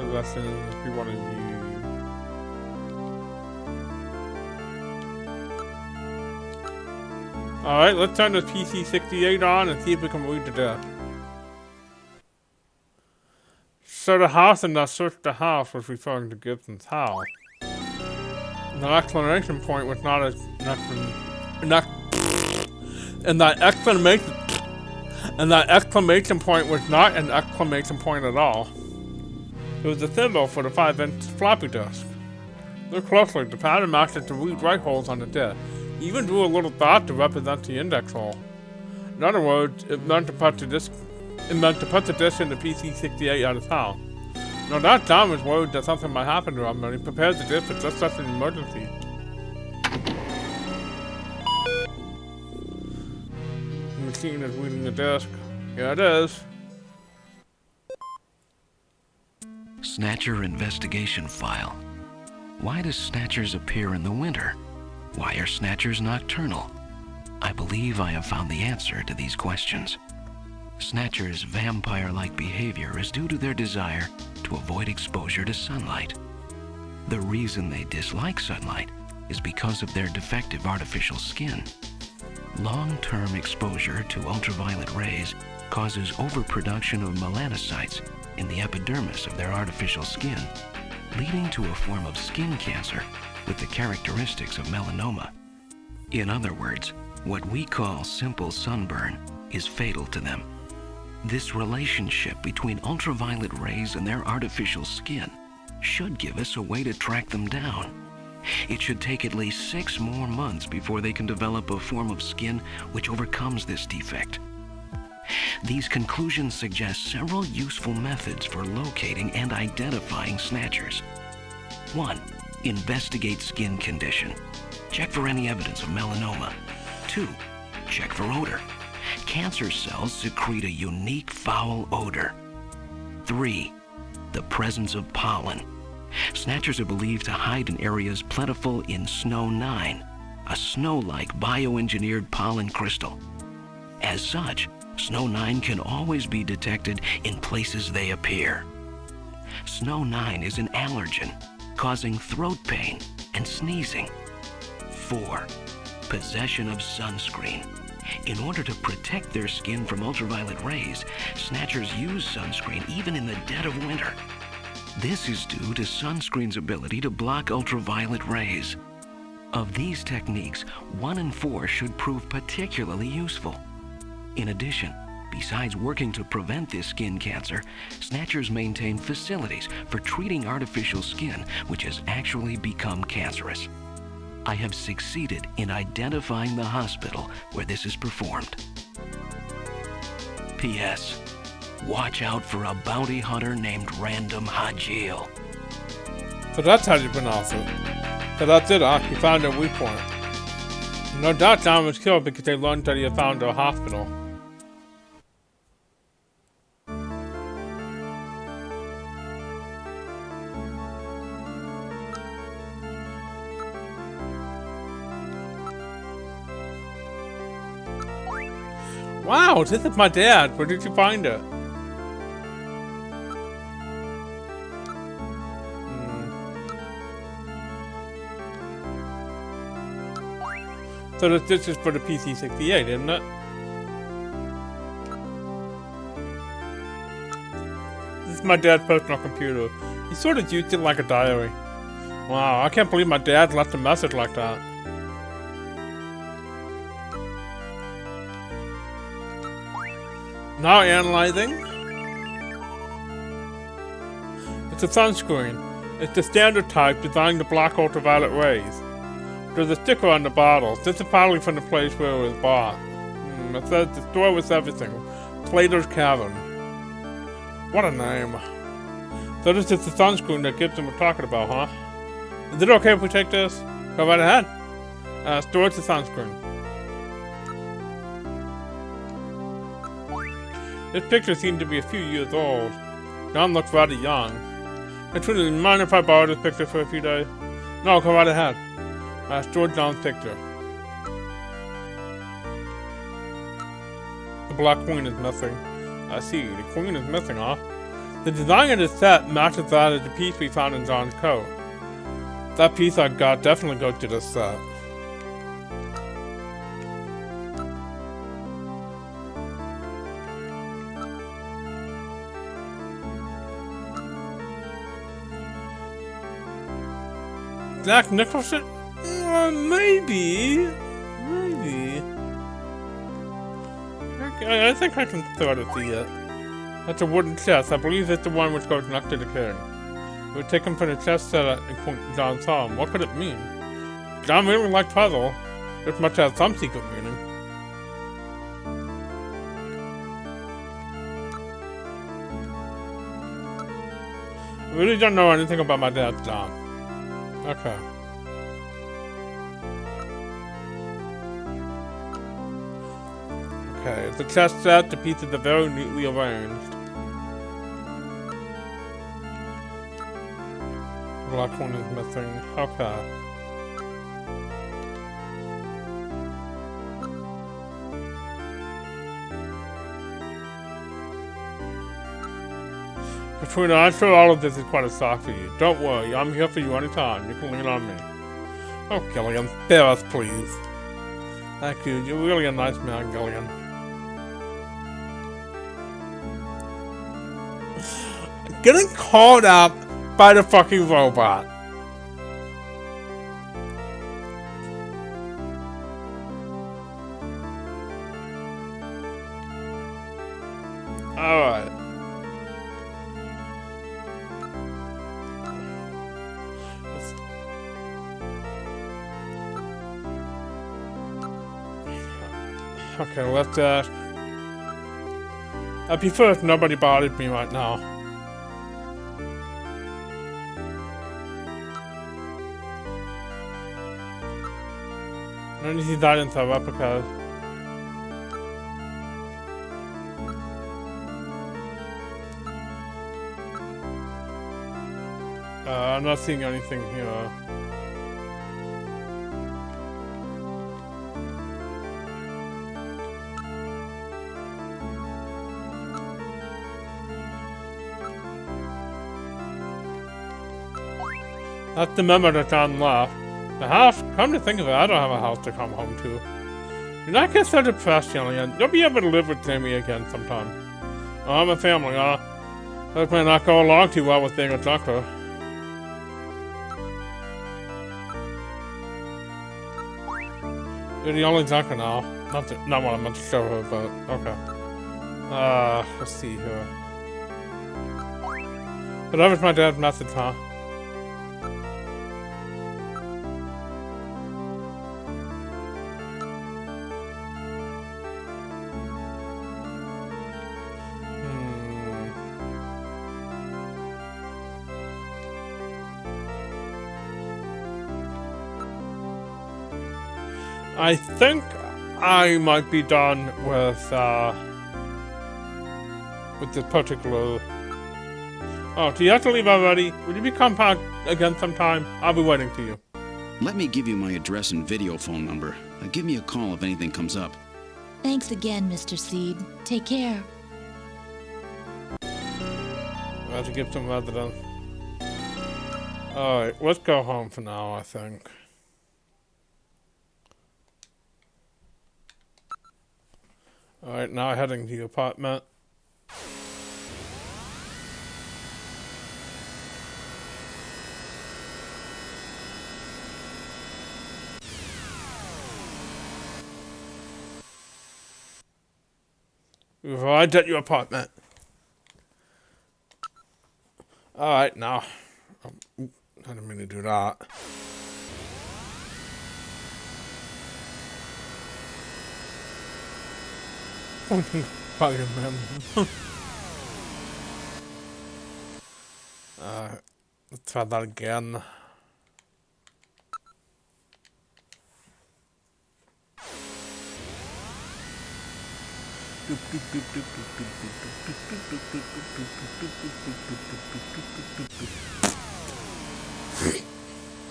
S1: lessons we want to use. Alright, let's turn the PC-68 on and see if we can read the deck. So the house and the search the house was referring to Gibson's house. The exclamation point was not and that exclamation point was not an exclamation point at all. It was a symbol for the 5-inch floppy disk. Look closely, the pattern matches the read-write holes on the disk. He even drew a little dot to represent the index hole. In other words, it meant to put the disk in the PC-68 at his house. Now that John was worried that something might happen to him, and he prepared the disk for just such an emergency. The machine is reading the disk. Here it is.
S13: Snatcher investigation file. Why do snatchers appear in the winter? Why are snatchers nocturnal? I believe I have found the answer to these questions. Snatchers' vampire-like behavior is due to their desire to avoid exposure to sunlight. The reason they dislike sunlight is because of their defective artificial skin. Long-term exposure to ultraviolet rays causes overproduction of melanocytes in the epidermis of their artificial skin, leading to a form of skin cancer with the characteristics of melanoma. In other words, what we call simple sunburn is fatal to them. This relationship between ultraviolet rays and their artificial skin should give us a way to track them down. It should take at least 6 more months before they can develop a form of skin which overcomes this defect. These conclusions suggest several useful methods for locating and identifying snatchers. 1. Investigate skin condition. Check for any evidence of melanoma. 2. Check for odor. Cancer cells secrete a unique foul odor. 3. The presence of pollen. Snatchers are believed to hide in areas plentiful in Snow 9, a snow-like bioengineered pollen crystal. As such, Snow 9 can always be detected in places they appear. Snow 9 is an allergen, causing throat pain and sneezing. 4. Possession of sunscreen. In order to protect their skin from ultraviolet rays, snatchers use sunscreen even in the dead of winter. This is due to sunscreen's ability to block ultraviolet rays. Of these techniques, 1 and 4 should prove particularly useful. In addition, besides working to prevent this skin cancer, snatchers maintain facilities for treating artificial skin which has actually become cancerous. I have succeeded in identifying the hospital where this is performed. P.S. Watch out for a bounty hunter named Random Hajil.
S1: So that's how you pronounce it. So that's it, huh? You found a weak point. No doubt John was killed because they learned that he had found a hospital. Wow, this is my dad. Where did you find it? So this is for the PC-68, isn't it? This is my dad's personal computer. He sort of used it like a diary. Wow, I can't believe my dad left a message like that. Now analyzing. It's a sunscreen. It's the standard type designed to block ultraviolet rays. There's a sticker on the bottle. This is probably from the place where it was bought. It says the store was everything. Plater's Cavern. What a name. So this is the sunscreen that Gibson was talking about, huh? Is it okay if we take this? Go right ahead. Store the sunscreen. This picture seemed to be a few years old. John looks rather young. Would you mind if I borrow this picture for a few days? No, go right ahead. Store John's picture. The Black Queen is missing. I see, the Queen is missing, huh? The design of the set matches that of the piece we found in John's coat. That piece I got definitely goes to this set. Jack Nicholson? Maybe. Okay, I think I can sort of see it. That's a wooden chest. I believe it's the one which goes next to the king. It would take him from the chest set in John's home. What could it mean? John really liked puzzle. This must have some secret meaning. I really don't know anything about my dad's John. Okay. Okay, the chest set, the pieces are very neatly arranged. The black one is missing. Okay. Katrina, I'm sure all of this is quite a shock for you. Don't worry, I'm here for you anytime. You can lean on me. Oh, Gillian, spare us, please. Thank you. You're really a nice man, Gillian. Getting called up by the fucking robot. Alright. Okay, let's I'd prefer if nobody bothered me right now. I need to die into replicas. I'm not seeing anything here. That's the memo that's on left. The house, come to think of it, I don't have a house to come home to. Do not get so depressed, Gillian. You'll be able to live with Jamie again sometime. Oh, I'm a family, huh? That may not go along too well with being a junker. You're the only junker now. Not what I meant to show her, but okay. Let's see here. But that was my dad's message, huh? I think I might be done with this particular... Oh, do you have to leave already? Will you be come back again sometime? I'll be waiting for you.
S5: Let me give you my address and video phone number. Give me a call if anything comes up.
S12: Thanks again, Mr. Seed. Take care.
S1: I have to give some residence. Alright, let's go home for now, I think. Alright, now heading to the apartment. We've arrived at your apartment. Alright, now. I didn't mean to do that. Let's try that again.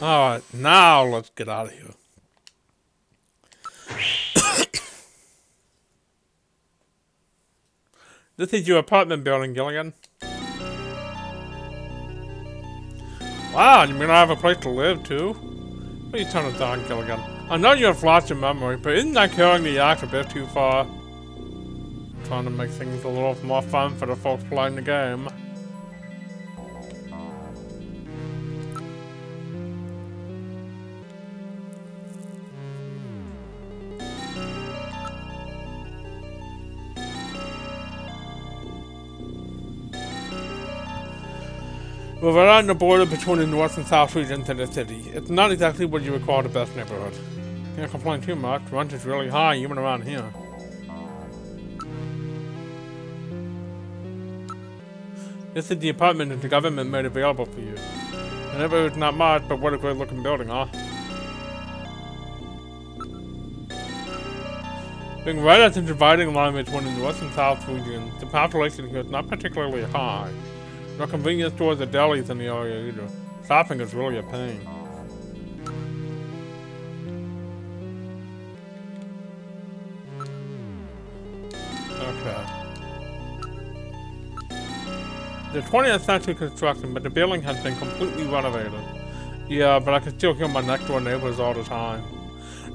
S1: Alright, now let's get out of here. This is your apartment building, Gillian. Wow, you mean I have a place to live, too? Please turn it down, Gillian. I know you have lots of memory, but isn't that carrying the act a bit too far? Trying to make things a little more fun for the folks playing the game. We're right on the border between the north and south regions of the city. It's not exactly what you would call the best neighborhood. Can't complain too much. Rent is really high even around here. This is the apartment that the government made available for you. The neighborhood's not much, but what a great looking building, huh? Being right at the dividing line between the north and south regions, the population here is not particularly high. No convenience stores or delis in the area either. Shopping is really a pain. Okay. The 20th century construction, but the building has been completely renovated. Yeah, but I can still hear my next door neighbors all the time.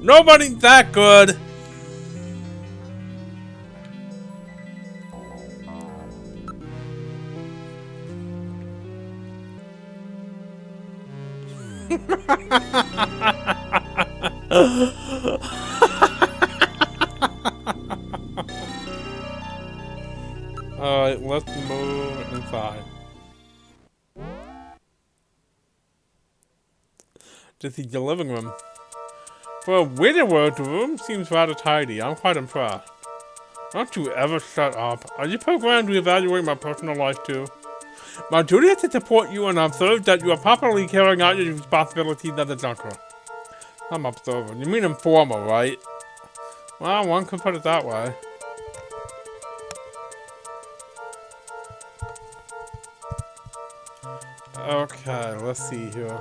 S1: Nobody's that good. Alright, let's move inside. This is your living room. For a widower, the room seems rather tidy. I'm quite impressed. Don't you ever shut up. Are you programmed to evaluate my personal life too? My duty is to support you and observe that you are properly carrying out your responsibilities as a junker. I'm observer. You mean informer, right? Well, one could put it that way. Okay, let's see here.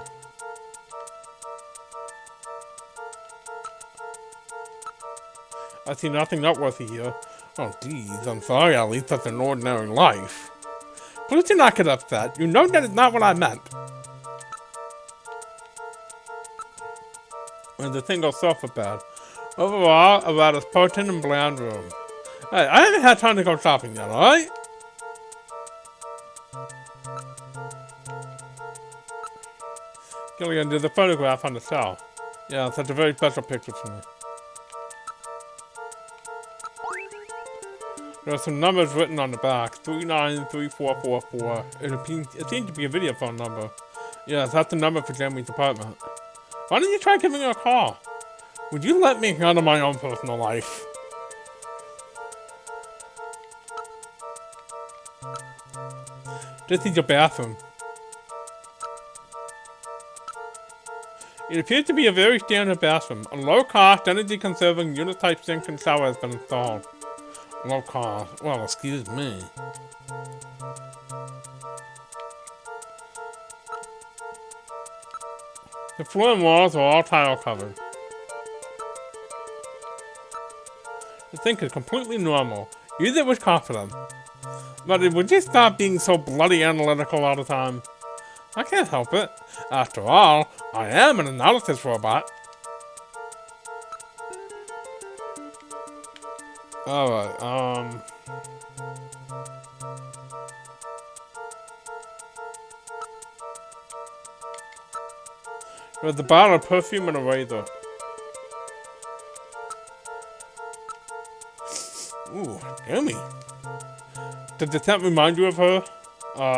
S1: I see nothing noteworthy here. Oh, geez, I'm sorry, at least that's an ordinary life. Please do not get upset. You know that is not what I meant. And the single sofa bed. Overall, a rather potent and bland room. Hey, I haven't had time to go shopping yet, alright? Gillian, there's a photograph on the shelf. Yeah, that's a very special picture for me. There are some numbers written on the back. 393444. It seems to be a video phone number. Yes, that's the number for Jamie's apartment. Why don't you try giving her a call? Would you let me handle my own personal life? This is your bathroom. It appears to be a very standard bathroom. A low-cost, energy-conserving unit-type sink and shower has been installed. Low cost. Well, excuse me. The floor and walls are all tile covered. The sink is completely normal. Use it with confidence. But would you stop being so bloody analytical all the time? I can't help it. After all, I am an analysis robot. Alright, there's a bottle of perfume and a razor. Ooh, Amy. Did the scent remind you of her?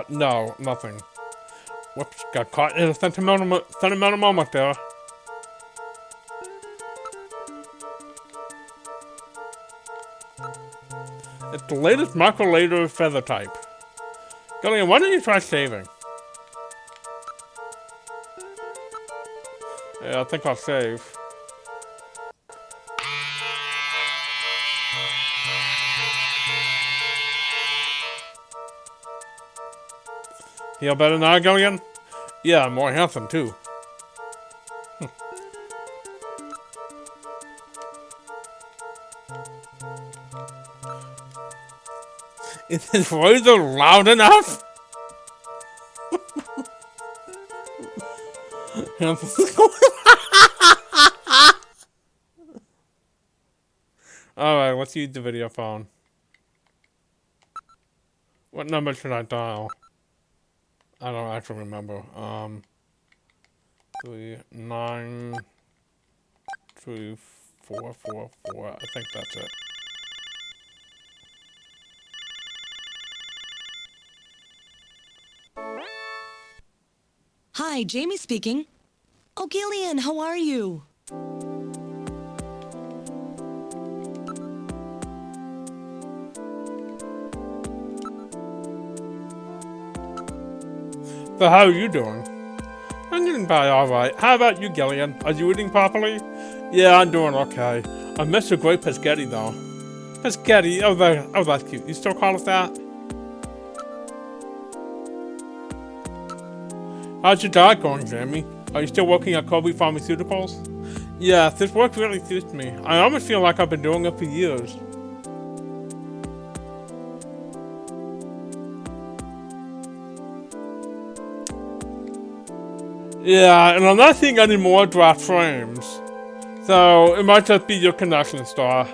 S1: No, nothing. Whoops, got caught in a sentimental moment there. It's the latest micro-laser feather type. Gillian, why don't you try shaving? Yeah, I think I'll save. Feel better now, Gillian? Yeah, I'm more handsome too. Is this razor loud enough? Alright, let's use the video phone. What number should I dial? I don't actually remember. 3934444. I think that's it.
S11: Hi, Jamie speaking. Oh, Gillian, how are you?
S1: So how are you doing? I'm getting by alright. How about you, Gillian? Are you eating properly? Yeah, I'm doing okay. I miss your great pescetti though. Pescetti? Oh, that's cute. You still call us that? How's your diet going, Jamie? Are you still working at Kobe Pharmaceuticals? Yes, this work really suits me. I almost feel like I've been doing it for years. Yeah, and I'm not seeing any more draft frames. So, it might just be your connection star.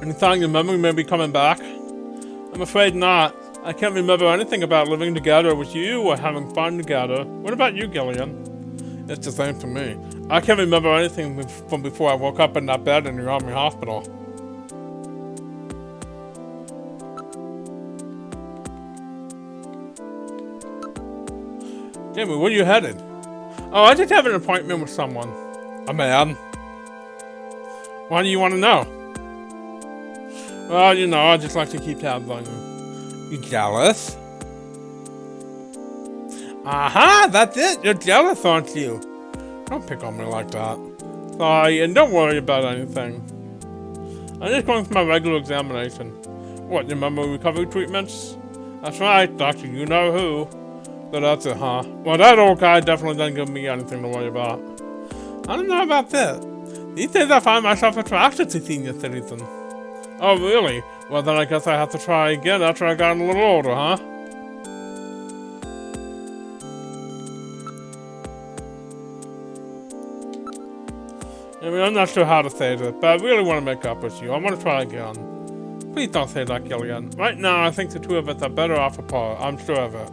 S1: And you thought your memory may be coming back? I'm afraid not. I can't remember anything about living together with you or having fun together. What about you, Gillian? It's the same for me. I can't remember anything from before I woke up in that bed in the Army hospital. Jamie, where are you headed? Oh, I just have an appointment with someone. A man. Why do you want to know? Well, you know, I just like to keep tabs on you. You jealous? Aha, that's it. You're jealous, aren't you? Don't pick on me like that. Sorry, and don't worry about anything. I'm just going for my regular examination. What, your memory recovery treatments? That's right, Doctor, you know who. So that's it, huh? Well, that old guy definitely doesn't give me anything to worry about. I don't know about this. These days I find myself attracted to senior citizens. Oh, really? Well, then I guess I have to try again after I got a little older, huh? I mean, I'm not sure how to say this, but I really want to make up with you. I want to try again. Please don't say that, Gillian. Right now, I think the two of us are better off apart. I'm sure of it.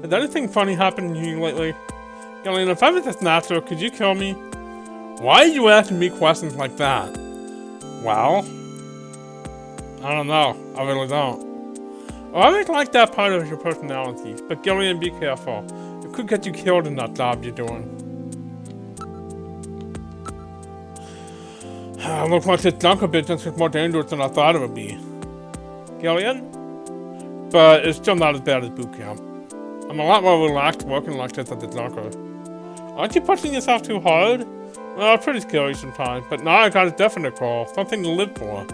S1: Has anything funny happened to you lately? Gillian, if I was a snatcher, could you kill me? Why are you asking me questions like that? Well, I don't know. I really don't. I always like that part of your personality, but Gillian, be careful. It could get you killed in that job you're doing. Looks like this junker business is more dangerous than I thought it would be. Gillian? But it's still not as bad as boot camp. I'm a lot more relaxed working like this at the junker. Aren't you pushing yourself too hard? Well, it's pretty scary sometimes, but now I got a definite goal, something to live for.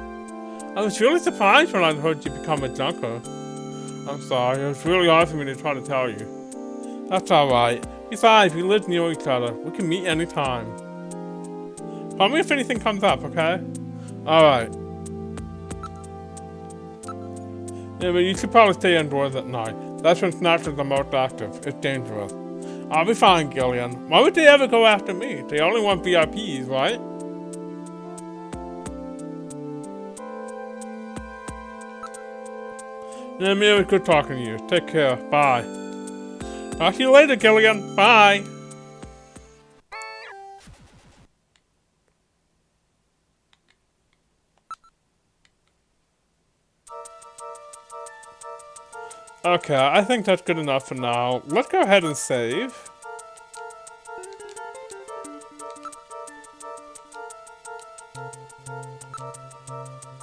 S1: I was really surprised when I heard you become a junker. I'm sorry, it was really hard for me to try to tell you. That's alright. Besides, we live near each other. We can meet anytime. Call me if anything comes up, okay? Alright. Yeah, but you should probably stay indoors at night. That's when snatchers are most active. It's dangerous. I'll be fine, Gillian. Why would they ever go after me? They only want VIPs, right? Yeah, it was good talking to you. Take care. Bye. Talk to you later, Gillian. Bye. Okay, I think that's good enough for now. Let's go ahead and save.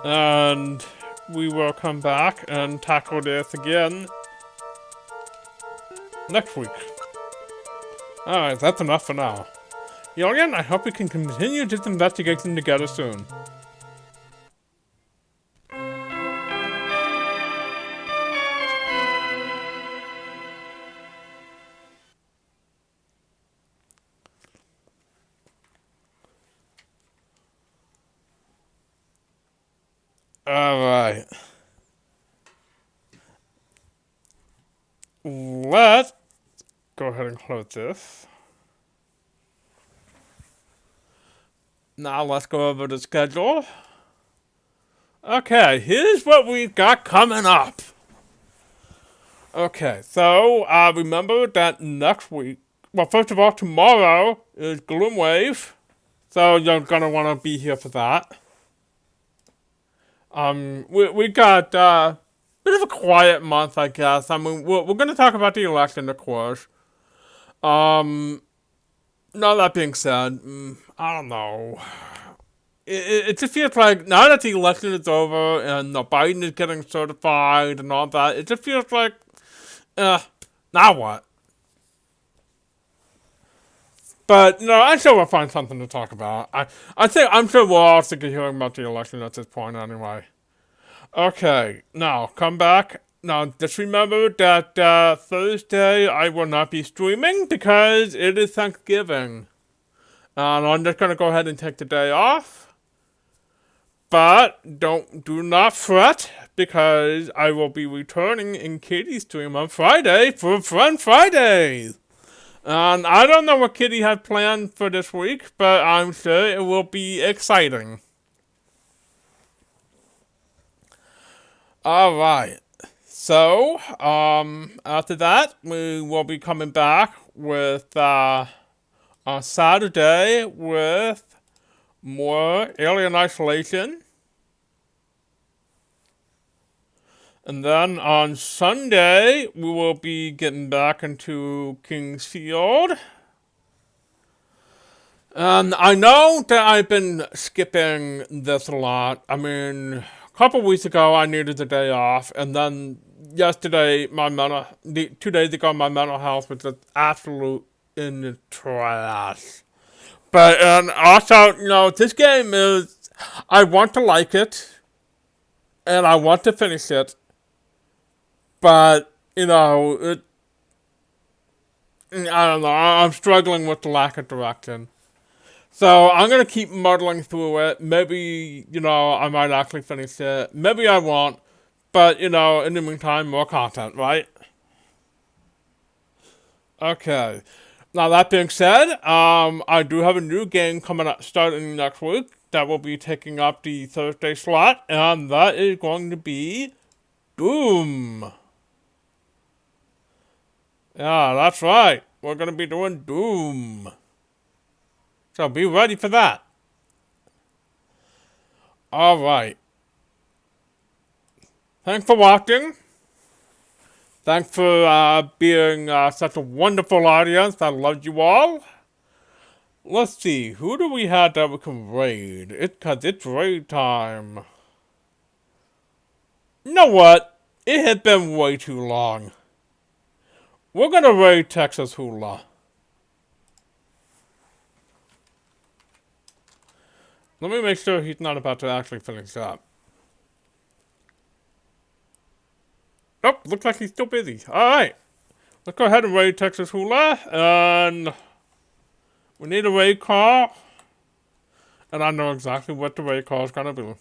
S1: And we will come back and tackle this again next week. Alright, that's enough for now. Gillian, I hope we can continue this investigation together soon. Alright. Let's go ahead and close this. Now let's go over the schedule. Okay, here's what we've got coming up. Okay, so remember that next week, well, first of all, tomorrow is Gloomwave, so you're gonna want to be here for that. We got a bit of a quiet month, I guess. I mean, we're gonna talk about the election, of course. Now that being said, I don't know. It just feels like now that the election is over and Biden is getting certified and all that, it just feels like, now what? But, I'm sure we'll find something to talk about. I'm sure we're all sick of hearing about the election at this point anyway. Okay, now, come back. Now, just remember that Thursday I will not be streaming because it is Thanksgiving. And I'm just gonna go ahead and take the day off. But do not fret, because I will be returning in Katie's stream on Friday for Friend Fridays. And I don't know what Kitty had planned for this week, but I'm sure it will be exciting. Alright. So, after that, we will be coming back with, on Saturday with more Alien Isolation. And then on Sunday, we will be getting back into King's Field. And I know that I've been skipping this a lot. I mean, a couple weeks ago, I needed the day off. And then yesterday, 2 days ago, my mental health was just absolute in the trash. But, and also, this game is, I want to like it. And I want to finish it. But, I don't know, I'm struggling with the lack of direction. So, I'm going to keep muddling through it. Maybe, I might actually finish it. Maybe I won't. But, in the meantime, more content, right? Okay. Now, that being said, I do have a new game coming up starting next week that will be taking up the Thursday slot. And that is going to be Doom. Yeah, that's right. We're going to be doing Doom. So be ready for that. Alright. Thanks for watching. Thanks for being such a wonderful audience that loves you all. Let's see. Who do we have that we can raid? Because it's raid time. You know what? It has been way too long. We're going to raid Texas Hula. Let me make sure he's not about to actually finish up. Nope, looks like he's still busy. Alright. Let's go ahead and raid Texas Hula. And we need a raid call. And I know exactly what the raid call is going to be.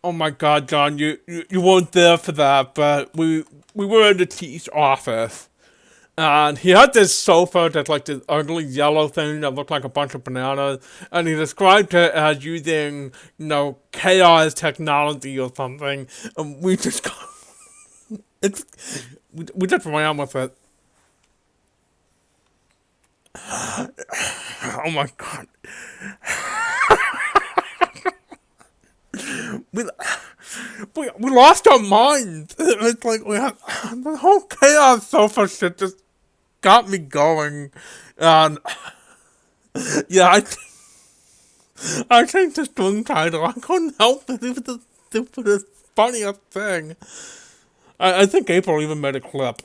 S1: Oh my God, John, you weren't there for that, but we were in the chief's office, and he had this sofa that's like this ugly yellow thing that looked like a bunch of bananas, and he described it as using, chaos technology or something, and we just we just ran with it. Oh my God. We lost our minds. It's like we had the whole chaos sofa shit just got me going, and yeah, I changed the string title. I couldn't help it. It was the stupidest, funniest thing. I think April even made a clip.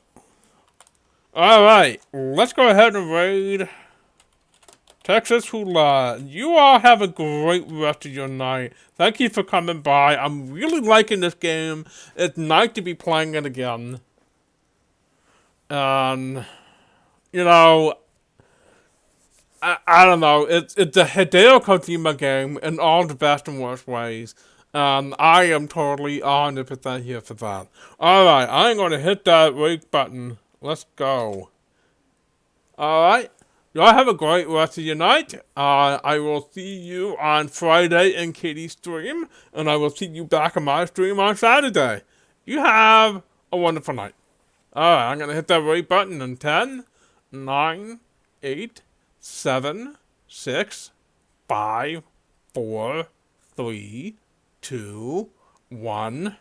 S1: All right, let's go ahead and raid Texas Hula. You all have a great rest of your night. Thank you for coming by. I'm really liking this game. It's nice to be playing it again. And, I don't know. It's a Hideo Kojima game in all the best and worst ways. And I am totally 100% here for that. Alright, I'm going to hit that rate button. Let's go. Alright. Y'all have a great rest of your night. I will see you on Friday in Katie's stream, and I will see you back on my stream on Saturday. You have a wonderful night. Alright, I'm going to hit that rate button in 10, 9, 8, 7, 6, 5, 4, 3, 2, 1.